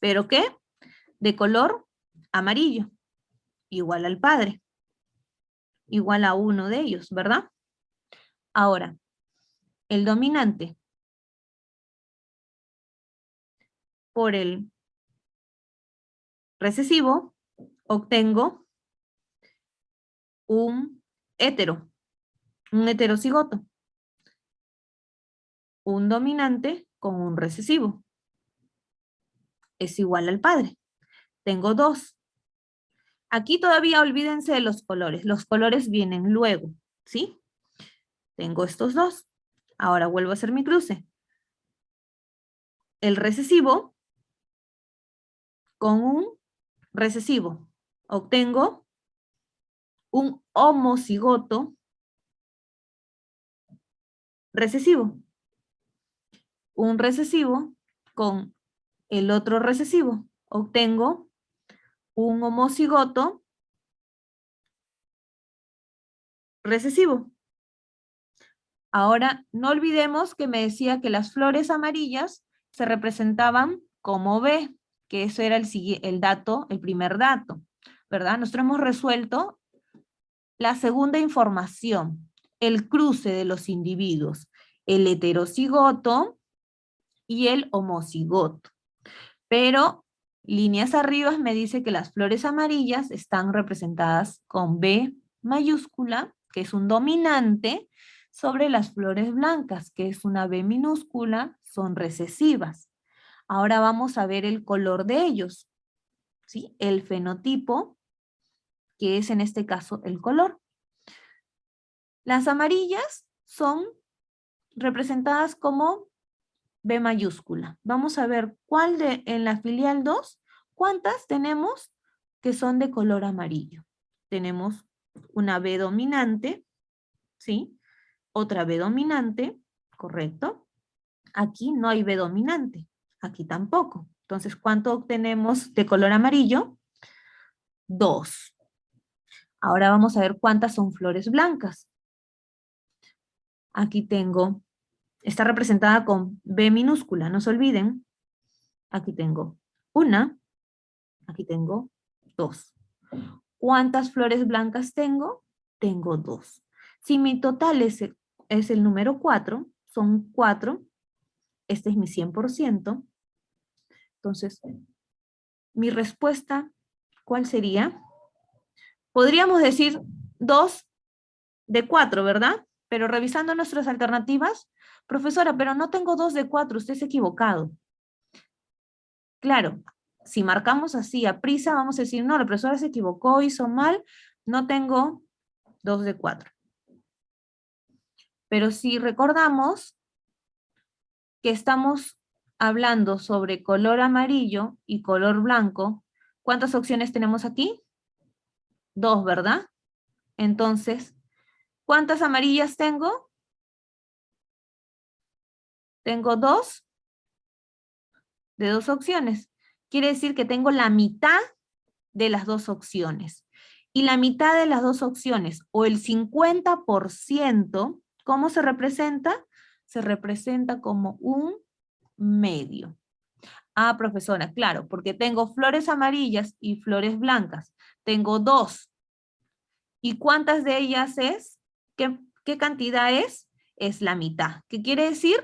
A: ¿Pero qué? De color amarillo, igual al padre, igual a uno de ellos, ¿verdad? Ahora, el dominante por el recesivo, obtengo un hetero, un heterocigoto, un dominante con un recesivo. Es igual al padre. Tengo 2. Aquí todavía olvídense de los colores. Los colores vienen luego, ¿sí? Tengo estos 2. Ahora vuelvo a hacer mi cruce. El recesivo con un recesivo. Obtengo un homocigoto recesivo. Un recesivo con el otro recesivo. Obtengo un homocigoto recesivo. Ahora, no olvidemos que me decía que las flores amarillas se representaban como B, que eso era el dato, el primer dato, ¿verdad? Nosotros hemos resuelto la segunda información, el cruce de los individuos, el heterocigoto y el homocigoto. Pero líneas arriba me dice que las flores amarillas están representadas con B mayúscula, que es un dominante, sobre las flores blancas, que es una B minúscula, son recesivas. Ahora vamos a ver el color de ellos, ¿sí? El fenotipo, que es en este caso el color. Las amarillas son representadas como B mayúscula. Vamos a ver en la filial 2, ¿cuántas tenemos que son de color amarillo? Tenemos una B dominante, ¿sí? Otra B dominante, ¿correcto? Aquí no hay B dominante, aquí tampoco. Entonces, ¿cuánto obtenemos de color amarillo? 2. Ahora vamos a ver cuántas son flores blancas. Aquí tengo, está representada con B minúscula, no se olviden. Aquí tengo una, aquí tengo 2. ¿Cuántas flores blancas tengo? Tengo 2. Si mi total es el número 4, son 4, este es mi 100%, entonces, mi respuesta, ¿cuál sería? Podríamos decir 2 de 4, ¿verdad? Pero revisando nuestras alternativas, profesora, pero no tengo 2 de 4, usted se ha equivocado. Claro, si marcamos así a prisa, vamos a decir, no, la profesora se equivocó, hizo mal, no tengo 2 de 4. Pero si recordamos que estamos hablando sobre color amarillo y color blanco, ¿cuántas opciones tenemos aquí? 2, ¿verdad? Entonces, ¿cuántas amarillas tengo? Tengo 2 de 2 opciones. Quiere decir que tengo la mitad de las 2 opciones. Y la mitad de las 2 opciones, o el 50%, ¿cómo se representa? Se representa como un medio. Ah, profesora, claro, porque tengo flores amarillas y flores blancas. Tengo 2. ¿Y cuántas de ellas es? ¿Qué cantidad es? Es la mitad. ¿Qué quiere decir?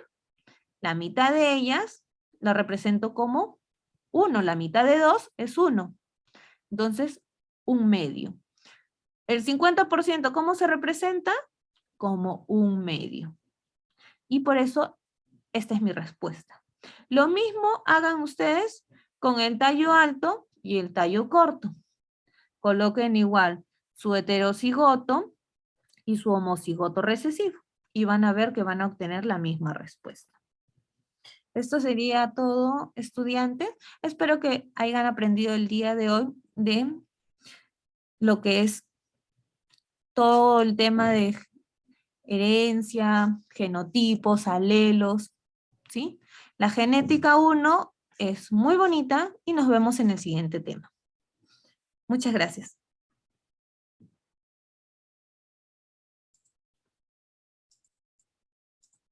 A: La mitad de ellas la represento como 1. La mitad de 2 es 1. Entonces, un medio. El 50%, ¿cómo se representa? Como un medio. Y por eso, esta es mi respuesta. Lo mismo hagan ustedes con el tallo alto y el tallo corto. Coloquen igual su heterocigoto y su homocigoto recesivo. Y van a ver que van a obtener la misma respuesta. Esto sería todo, estudiantes. Espero que hayan aprendido el día de hoy de lo que es todo el tema de herencia, genotipos, alelos, ¿sí? La genética 1 es muy bonita y nos vemos en el siguiente tema. Muchas gracias.